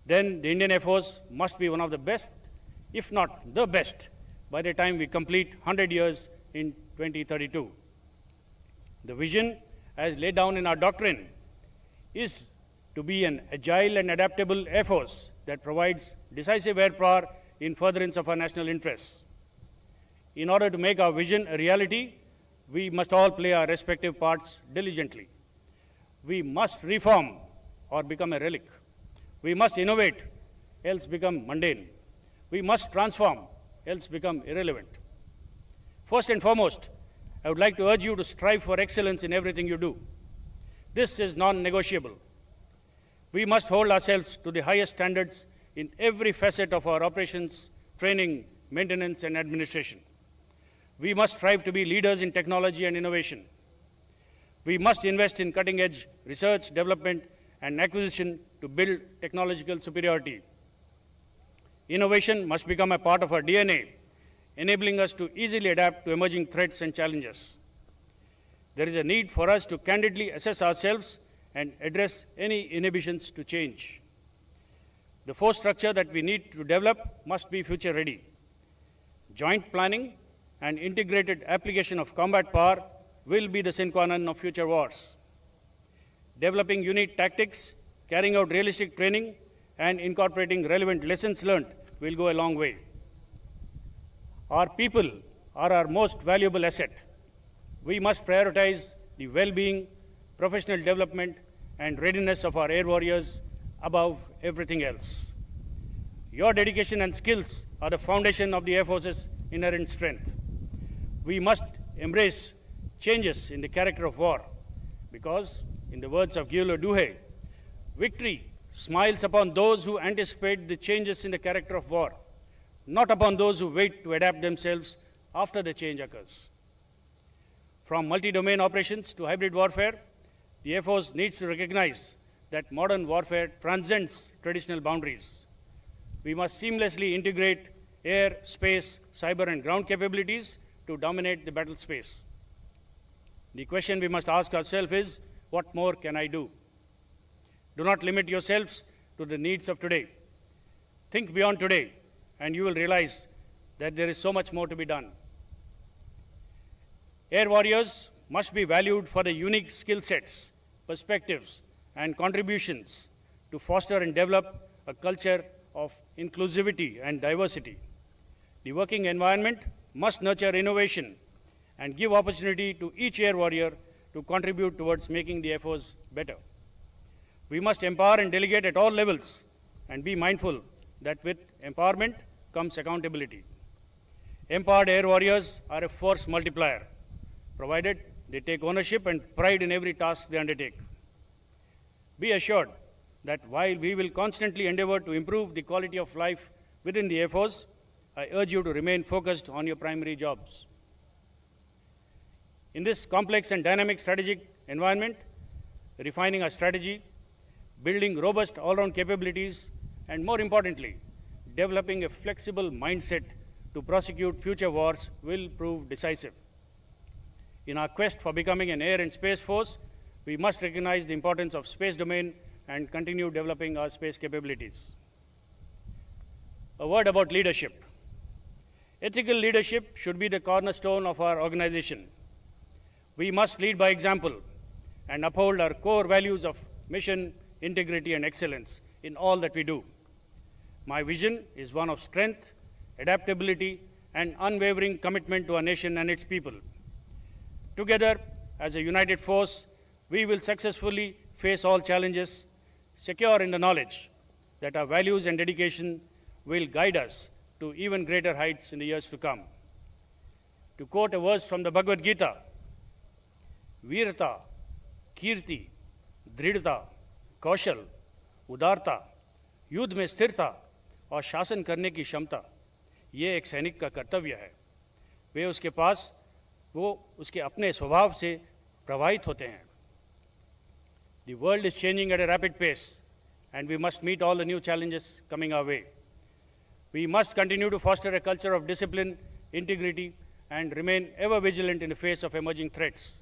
then the Indian Air Force must be one of the best, if not the best, by the time we complete 100 years in 2032. The vision, as laid down in our doctrine, is to be an agile and adaptable Air Force that provides decisive air power in furtherance of our national interests. In order to make our vision a reality, we must all play our respective parts diligently. We must reform or become a relic. We must innovate, else become mundane. We must transform, else become irrelevant. First and foremost, I would like to urge you to strive for excellence in everything you do. This is non-negotiable. We must hold ourselves to the highest standards in every facet of our operations, training, maintenance, and administration. We must strive to be leaders in technology and innovation. We must invest in cutting-edge research, development, and acquisition to build technological superiority. Innovation must become a part of our DNA, enabling us to easily adapt to emerging threats and challenges. There is a need for us to candidly assess ourselves and address any inhibitions to change. The force structure that we need to develop must be future-ready. Joint planning and integrated application of combat power will be the sine qua non of future wars. Developing unique tactics, carrying out realistic training, and incorporating relevant lessons learned will go a long way. Our people are our most valuable asset. We must prioritize the well-being, professional development, and readiness of our air warriors above everything else. Your dedication and skills are the foundation of the Air Force's inherent strength. We must embrace changes in the character of war because, in the words of Guillaume Douhet, victory smiles upon those who anticipate the changes in the character of war. not upon those who wait to adapt themselves after the change occurs. From multi-domain operations to hybrid warfare, the Air Force needs to recognize that modern warfare transcends traditional boundaries. We must seamlessly integrate air, space, cyber, and ground capabilities to dominate the battle space. The question we must ask ourselves is, what more can I do? Do not limit yourselves to the needs of today. Think beyond today, and you will realize that there is so much more to be done. Air warriors must be valued for the unique skill sets, perspectives, and contributions to foster and develop a culture of inclusivity and diversity. The working environment must nurture innovation and give opportunity to each air warrior to contribute towards making the Air Force better. We must empower and delegate at all levels and be mindful that with empowerment comes accountability. Empowered air warriors are a force multiplier, provided they take ownership and pride in every task they undertake. Be assured that while we will constantly endeavor to improve the quality of life within the Air Force, I urge you to remain focused on your primary jobs. In this complex and dynamic strategic environment, refining our strategy, building robust all-round capabilities, and more importantly, developing a flexible mindset to prosecute future wars will prove decisive. In our quest for becoming an air and space force, we must recognize the importance of space domain and continue developing our space capabilities. A word about leadership. Ethical leadership should be the cornerstone of our organization. We must lead by example and uphold our core values of mission, integrity, and excellence in all that we do. My vision is one of strength, adaptability, and unwavering commitment to our nation and its people. Together, as a united force, we will successfully face all challenges, secure in the knowledge that our values and dedication will guide us to even greater heights in the years to come. To quote a verse from the Bhagavad Gita, Virata, Kirti, Dridhata, कौशल, उदारता, युद्ध में स्थिरता और शासन करने की क्षमता, ये एक सैनिक का कर्तव्य है। वे उसके पास वो उसके अपने स्वभाव से प्रभावित होते हैं। The world is changing at a rapid pace, and we must meet all the new challenges coming our way. We must continue to foster a culture of discipline, integrity, and remain ever vigilant in the face of emerging threats.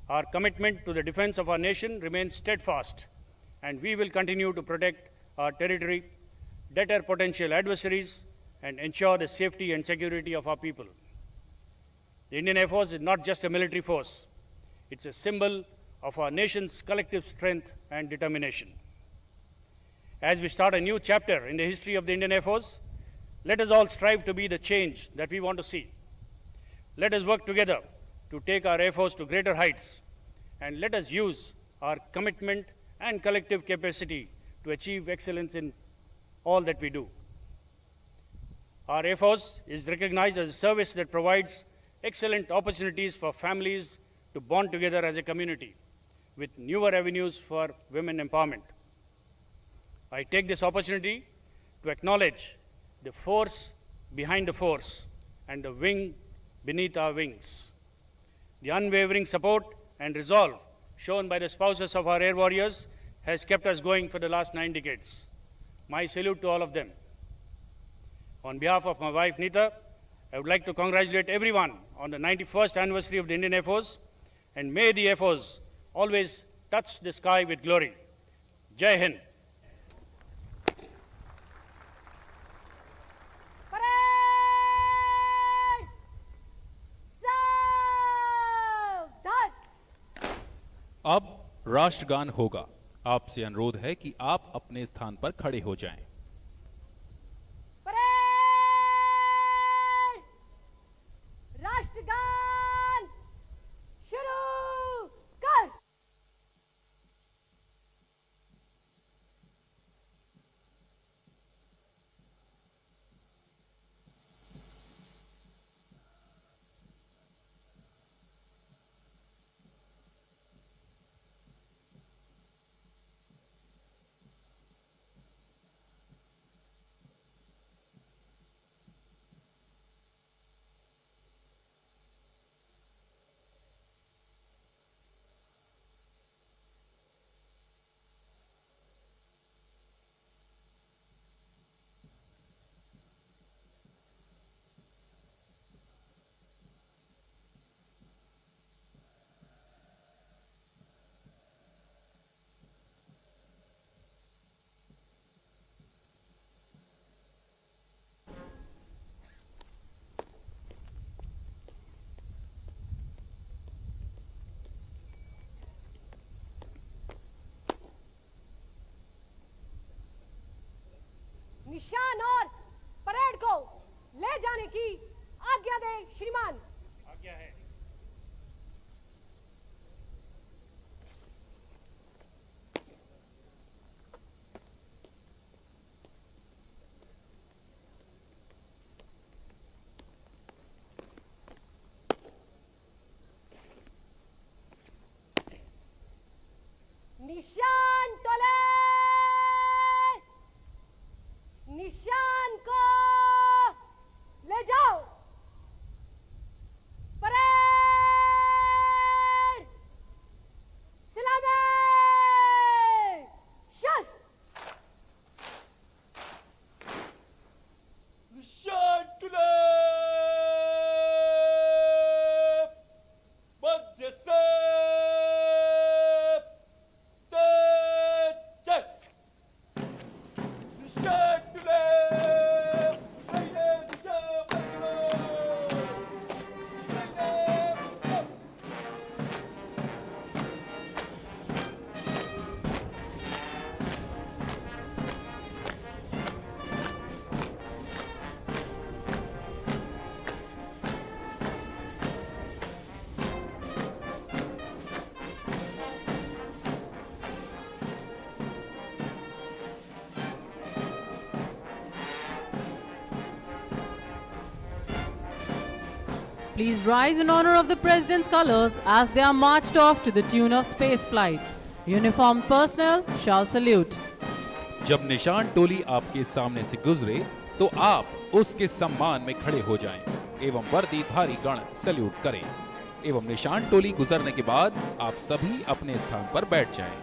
Our commitment to the defense of our nation remains steadfast, and we will continue to protect our territory, deter potential adversaries, and ensure the safety and security of our people. The Indian Air Force is not just a military force. It's a symbol of our nation's collective strength and determination. As we start a new chapter in the history of the Indian Air Force, let us all strive to be the change that we want to see. Let us work together to take our Air Force to greater heights, and let us use our commitment and collective capacity to achieve excellence in all that we do. Our Air Force is recognized as a service that provides excellent opportunities for families to bond together as a community, with newer avenues for women empowerment. I take this opportunity to acknowledge the force behind the force and the wing beneath our wings. The unwavering support and resolve shown by the spouses of our air warriors has kept us going for the last 9 decades. My salute to all of them. On behalf of my wife Neeta, I would like to congratulate everyone on the 91st anniversary of the Indian Air Force, and may the Air Force always touch the sky with glory. Jai Hind. Parade सावधान। अब राष्ट्रगान होगा। आपसे अनुरोध है कि आप अपने स्थान पर खड़े हो जाएं। परेड राष्ट्रगान शुरू कर। Please rise in honor of the President's colors as they are marched off to the tune of space flight. Uniformed personnel shall salute. जब निशान टोली आपके सामने से गुजरे तो आप उसके सम्मान में खड़े हो जाएं एवं वर्दीधारी गण सैल्यूट करें एवं निशान टोली गुजरने के बाद आप सभी अपने स्थान पर बैठ जाएं।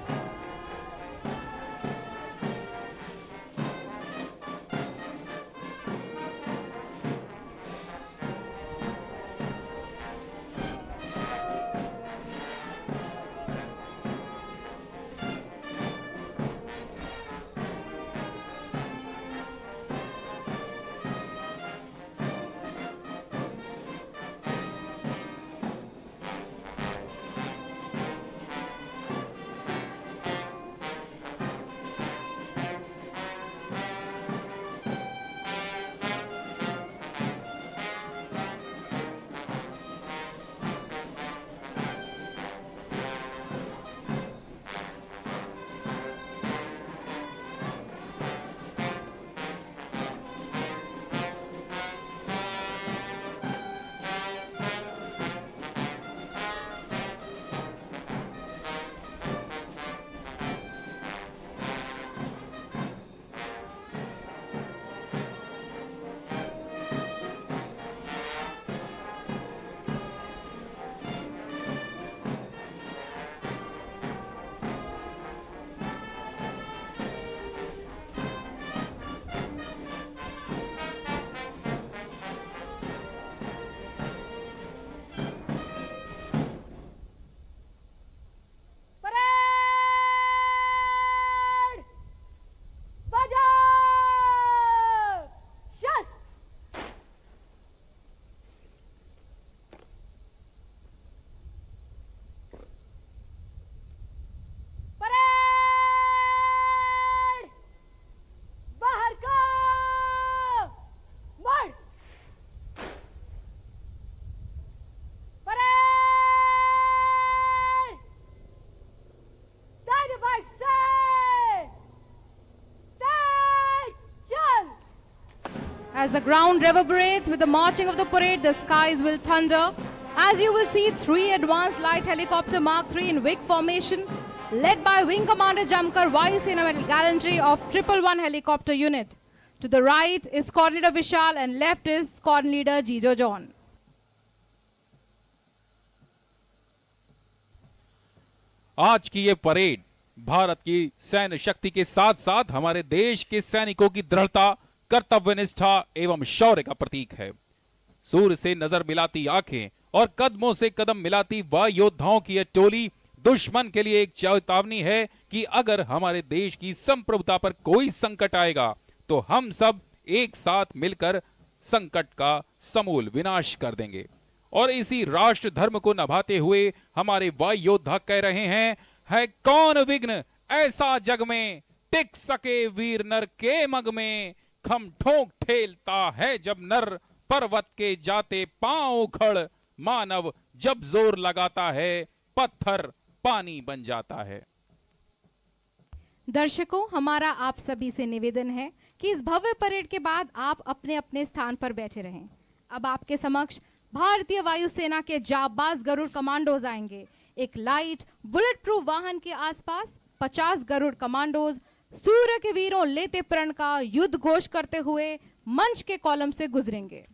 As the ground reverberates with the marching of the parade, the skies will thunder. As you will see, 3 advanced light helicopter Mark III in wing formation, led by Wing Commander Jamkar Vayu Sena Medal Gallantry of 111 Helicopter Unit. To the right is Squadron Leader Vishal and left is Squadron Leader Jijo John. आज की ये parade Bharat की सैन्य शक्ति के साथ साथ हमारे देश के सैनिकों की दृढ़ता, कर्तव्यनिष्ठा एवं शौर्य का प्रतीक है। सूर्य से नजर मिलाती आंखें और कदमों से कदम मिलाती वायु योद्धाओं की यह टोली दुश्मन के लिए एक चेतावनी है कि अगर हमारे देश की संप्रभुता पर कोई संकट आएगा तो हम सब एक साथ मिलकर संकट का समूल विनाश कर देंगे। और इसी राष्ट्र धर्म को निभाते हुए हमारे वायु योद्धा कह रहे हैं, है कौन विघ्न ऐसा जग में, टिक सके वीर नर के मग में, खम ठोक ठेलता है जब नर, पर्वत के जाते पांव उखड़, मानव जब जोर लगाता है पत्थर पानी बन जाता है। दर्शकों, हमारा आप सभी से निवेदन है कि इस भव्य परेड के बाद आप अपने अपने स्थान पर बैठे रहें। अब आपके समक्ष भारतीय वायुसेना के जाबाज गरुड़ कमांडोज आएंगे। एक लाइट बुलेट प्रूफ वाहन के आसपास 50 गरुड़ कमांडोज सूर्य के वीरों लेते प्रण का युद्ध घोष करते हुए मंच के कॉलम से गुजरेंगे।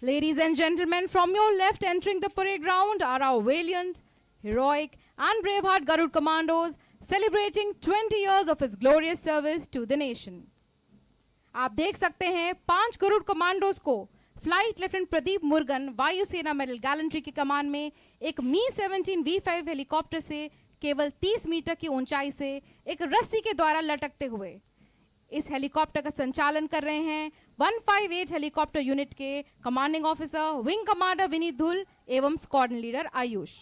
Ladies and gentlemen, from your left entering the parade ground are our valiant, heroic and braveheart Garud Commandos celebrating 20 years of its glorious service to the nation. आप देख सकते हैं 5 गरुड़ कमांडोज को फ्लाइट लेफ्टिनेंट प्रदीप मुर्गन वायुसेना medal gallantry की कमान में एक मी-17 V5 helicopter से केवल 30 मीटर की ऊंचाई से एक रस्सी के द्वारा लटकते हुए इस हेलीकॉप्टर का संचालन कर रहे हैं 158 हेलीकॉप्टर यूनिट के commanding officer wing commander Vineet धुल एवं squadron leader Ayush.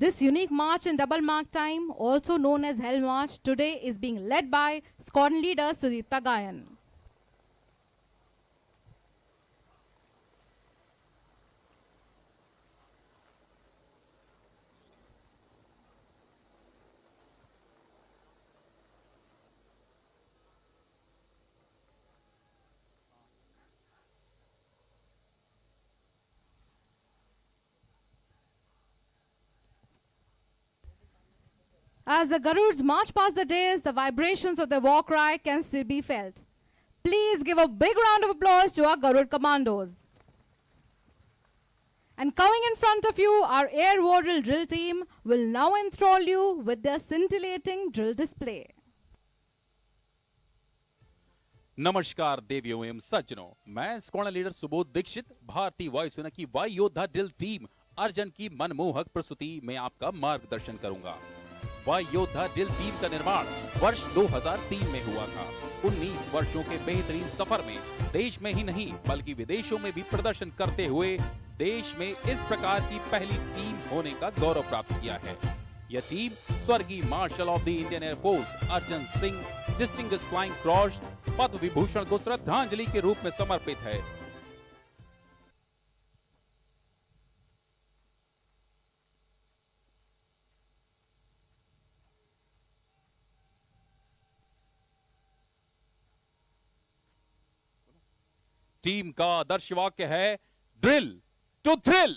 This unique march in double mark time, also known as Hell March, today is being led by squadron leader Sudipta Gayan. As the Garuds march past the dais, the vibrations of the war cry can still be felt. Please give a big round of applause to our Garud commandos. And coming in front of you, our air war drill team will now enthrall you with their scintillating drill display. नमस्कार देवियों एवं सज्जनों, मैं squadron leader Subodh Dixit भारतीय वायुसेना की वायु योद्धा ड्रिल टीम अर्जन की मनमोहक प्रस्तुति में आपका मार्गदर्शन करूंगा। वायु योद्धा ड्रिल टीम का निर्माण वर्ष 2003 में हुआ था। 19 वर्षों के बेहतरीन सफर में देश में ही नहीं बल्कि विदेशों में भी प्रदर्शन करते हुए देश में इस प्रकार की पहली टीम होने का गौरव प्राप्त किया है। यह टीम स्वर्गीय marshal of the Indian air force Arjan Singh distinguished flying cross Padma Vibhushan को श्रद्धांजलि के रूप में समर्पित है। टीम का आदर्श वाक्य है ड्रिल टू थ्रिल।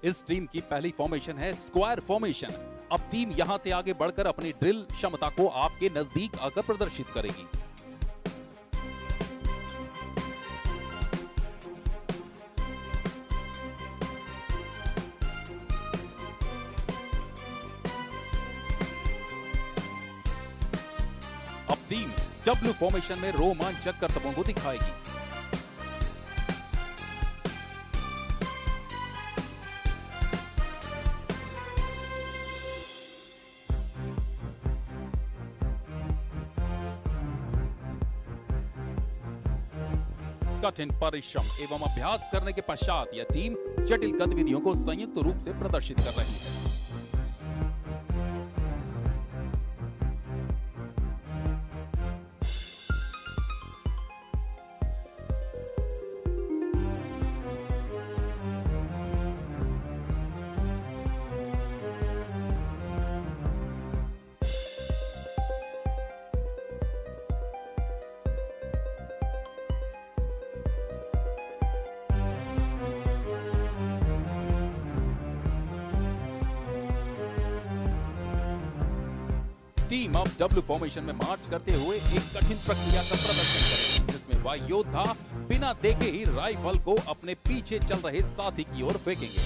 इस टीम की पहली फॉर्मेशन है स्क्वायर फॉर्मेशन। अब टीम यहां से आगे बढ़कर अपनी ड्रिल क्षमता को आपके नजदीक आकर प्रदर्शित करेगी। अब टीम डब्ल्यू फॉर्मेशन में रोमांचक करतबों को दिखाएगी। कठिन परिश्रम एवं अभ्यास करने के पश्चात यह टीम जटिल गतिविधियों को संयुक्त रूप से प्रदर्शित कर रही है। टीम अब डब्ल्यू फॉर्मेशन में मार्च करते हुए एक कठिन प्रक्रिया का प्रदर्शन करेगी, जिसमें वायु योद्धा बिना देखे ही राइफल को अपने पीछे चल रहे साथी की ओर फेंकेंगे।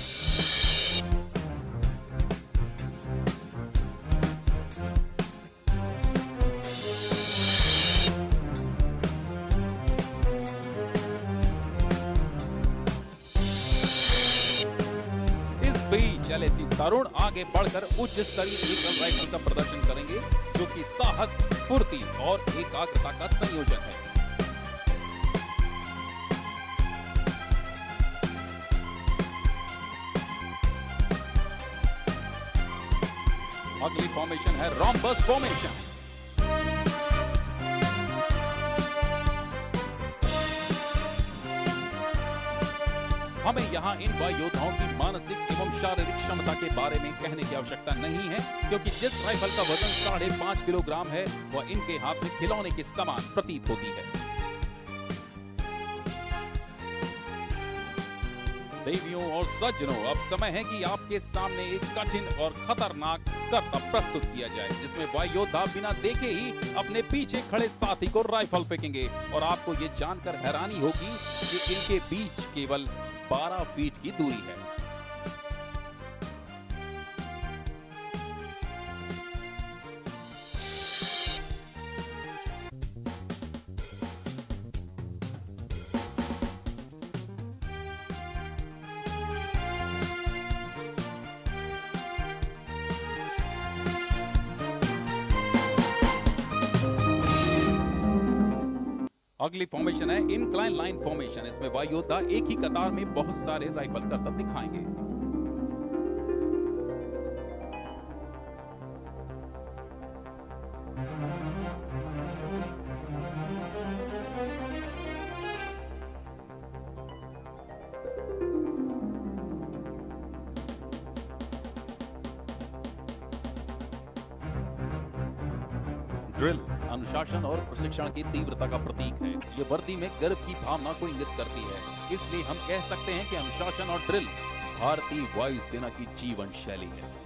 एलएसी तरुण आगे बढ़कर उच्च स्तरीय ईगल राइफल का प्रदर्शन करेंगे, जो कि साहस, फुर्ती और एकाग्रता का संयोजन है। अगली फॉर्मेशन है रोम्बस फॉर्मेशन। हमें यहाँ इन वायु योद्धाओं की मानसिक एवं शारीरिक क्षमता के बारे में कहने की आवश्यकता नहीं है, क्योंकि जिस राइफल का वजन 5.5 किलोग्राम है वह इनके हाथ में खिलौने के समान प्रतीत होती है। देवियों और सज्जनों, अब समय है कि आपके सामने एक कठिन और खतरनाक करतब प्रस्तुत किया जाए, जिसमें वायु योद्धा बिना देखे ही अपने पीछे खड़े साथी को राइफल फेंकेंगे और आपको ये जानकर हैरानी होगी कि इनके बीच केवल 12 फीट की दूरी है। अगली फॉर्मेशन है इनक्लाइन लाइन फॉर्मेशन। इसमें वायु योद्धा एक ही कतार में बहुत सारे राइफल करतब दिखाएंगे। ड्रिल अनुशासन और प्रशिक्षण की तीव्रता का प्रतीक है। ये वर्दी में गर्व की भावना को इंगित करती है। इसलिए हम कह सकते हैं कि अनुशासन और ड्रिल भारतीय वायुसेना की जीवन शैली है।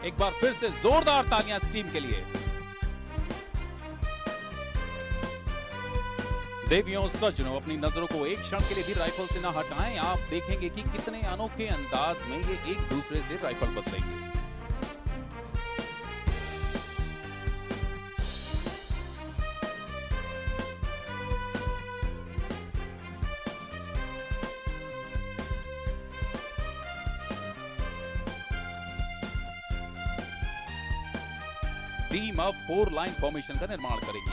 एक बार फिर से जोरदार तालियां इस टीम के लिए। देवियों सज्जनों, अपनी नजरों को एक क्षण के लिए भी राइफल से न हटाएं। आप देखेंगे कि कितने अनोखे अंदाज में ये एक दूसरे से राइफल बदलेंगे। टीम अब 4 लाइन फॉर्मेशन का निर्माण करेगी।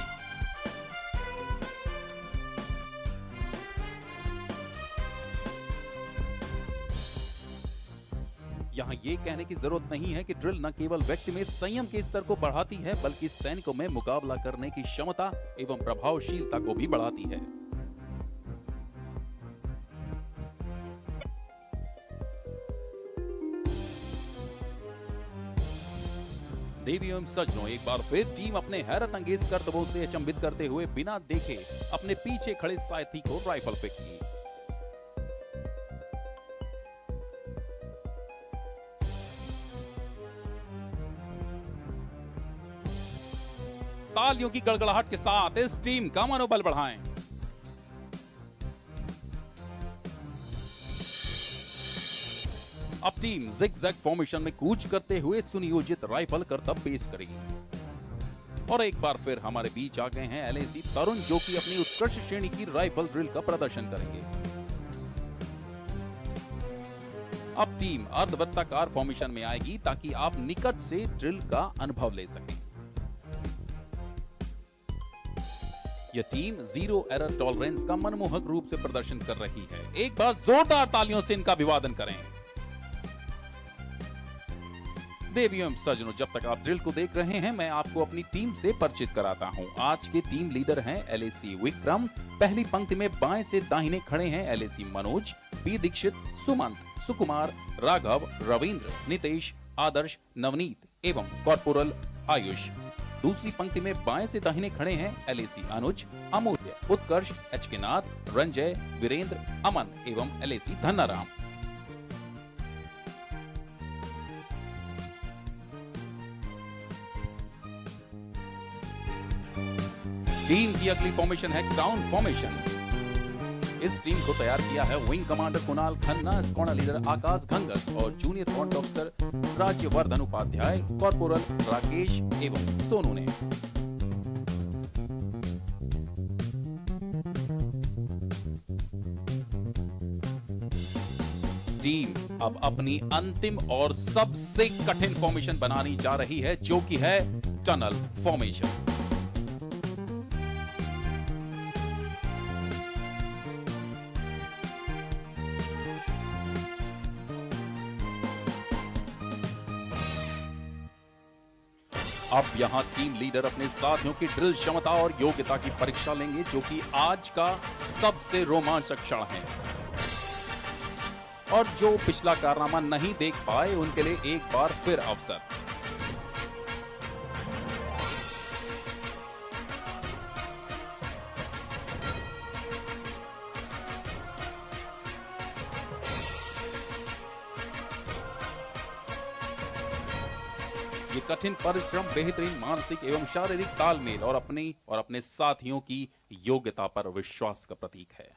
यहां यह कहने की जरूरत नहीं है कि ड्रिल न केवल व्यक्ति में संयम के स्तर को बढ़ाती है, बल्कि सैनिकों में मुकाबला करने की क्षमता एवं प्रभावशीलता को भी बढ़ाती है। देवियों एवं सज्जनों, एक बार फिर टीम अपने हैरत अंगेज करतबों से अचंभित करते हुए बिना देखे अपने पीछे खड़े साथी को राइफल फेंकी। तालियों की गड़गड़ाहट के साथ इस टीम का मनोबल बढ़ाएं। अब टीम जिग-जैग फॉर्मेशन में कूच करते हुए सुनियोजित राइफल करतब पेश करेगी। और एक बार फिर हमारे बीच आ गए हैं एलएसी तरुण, जो कि अपनी उत्कृष्ट श्रेणी की राइफल ड्रिल का प्रदर्शन करेंगे। अब टीम अर्धवृत्ताकार फॉर्मेशन में आएगी ताकि आप निकट से ड्रिल का अनुभव ले सकें। यह टीम जीरो एरर टॉलरेंस का मनमोहक रूप से प्रदर्शन कर रही है। एक बार जोरदार तालियों से इनका अभिवादन करें। देवियों एवं सज्जनों, जब तक आप ड्रिल को देख रहे हैं, मैं आपको अपनी टीम से परिचित कराता हूं। आज के टीम लीडर हैं एलएसी विक्रम। पहली पंक्ति में बाएं से दाहिने खड़े हैं एलएसी मनोज, बी दीक्षित, सुमंत, सुकुमार, राघव, रविंद्र, नितेश, आदर्श, नवनीत एवं कॉर्पोरल आयुष। दूसरी पंक्ति में बाएं से दाहिने खड़े हैं एलएसी अनुज, अमूल्य, उत्कर्ष, एचके नाथ, रंजय, वीरेंद्र, अमन एवं एलएसी धन्नाराम। टीम की अगली फॉर्मेशन है क्राउन फॉर्मेशन। इस टीम को तैयार किया है wing commander Kunal Khanna, squadron leader Akash Ghangas और जूनियर कॉन्ट ऑफिसर राज्यवर्धन उपाध्याय, कॉर्पोरल राकेश एवं सोनू ने। टीम अब अपनी अंतिम और सबसे कठिन फॉर्मेशन बनानी जा रही है, जो कि है टनल फॉर्मेशन। अब यहाँ टीम लीडर अपने साथियों की ड्रिल क्षमता और योग्यता की परीक्षा लेंगे, जो कि आज का सबसे रोमांचक क्षण है। और जो पिछला कारनामा नहीं देख पाए उनके लिए एक बार फिर अवसर। ये कठिन परिश्रम बेहतरीन मानसिक एवं शारीरिक तालमेल और अपने साथियों की योग्यता पर विश्वास का प्रतीक है।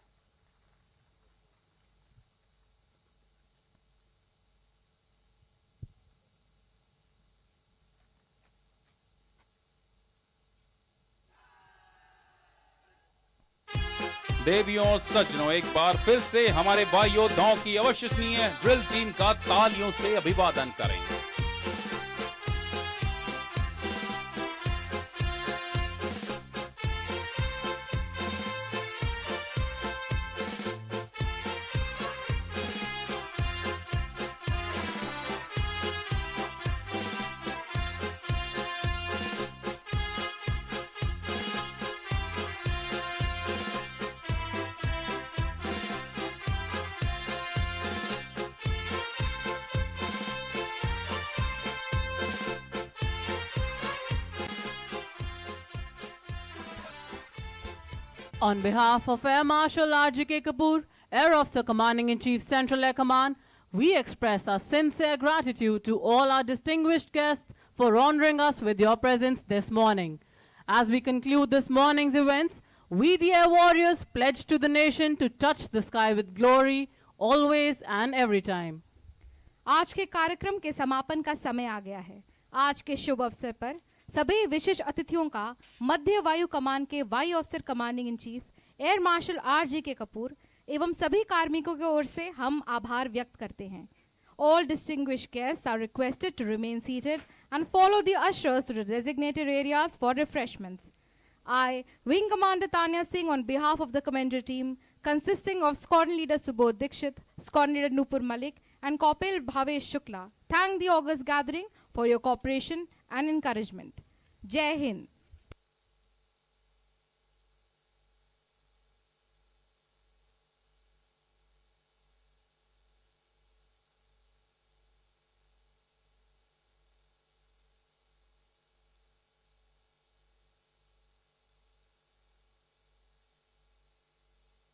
देवियों सज्जनों, एक बार फिर से हमारे वायु योद्धाओं की अविश्वसनीय ड्रिल टीम का तालियों से अभिवादन करें। On behalf of Air Marshal R.G.K. Kapoor, Air Officer Commanding in Chief Central Air Command, we express our sincere gratitude to all our distinguished guests for honoring us with your presence this morning. As we conclude this morning's events, we the Air Warriors pledge to the nation to touch the sky with glory, always and every time. आज के कार्यक्रम के समापन का समय आ गया है। आज के शुभ अवसर पर सभी विशिष्ट अतिथियों का मध्य वायु कमान के वायु अफसर commanding in chief air marshal R.G.K. Kapoor एवं सभी कार्मिकों की ओर से हम आभार व्यक्त करते हैं। All distinguished guests are requested to remain seated and follow the ushers to the designated areas for refreshments. I, Wing Commander Tanya Singh, on behalf of the commander team, consisting of Squadron Leader Subodh Dikshit, Squadron Leader Nupur Malik, and Corporal Bhavesh Shukla, thank the august gathering for your cooperation and encouragement. Jai Hind.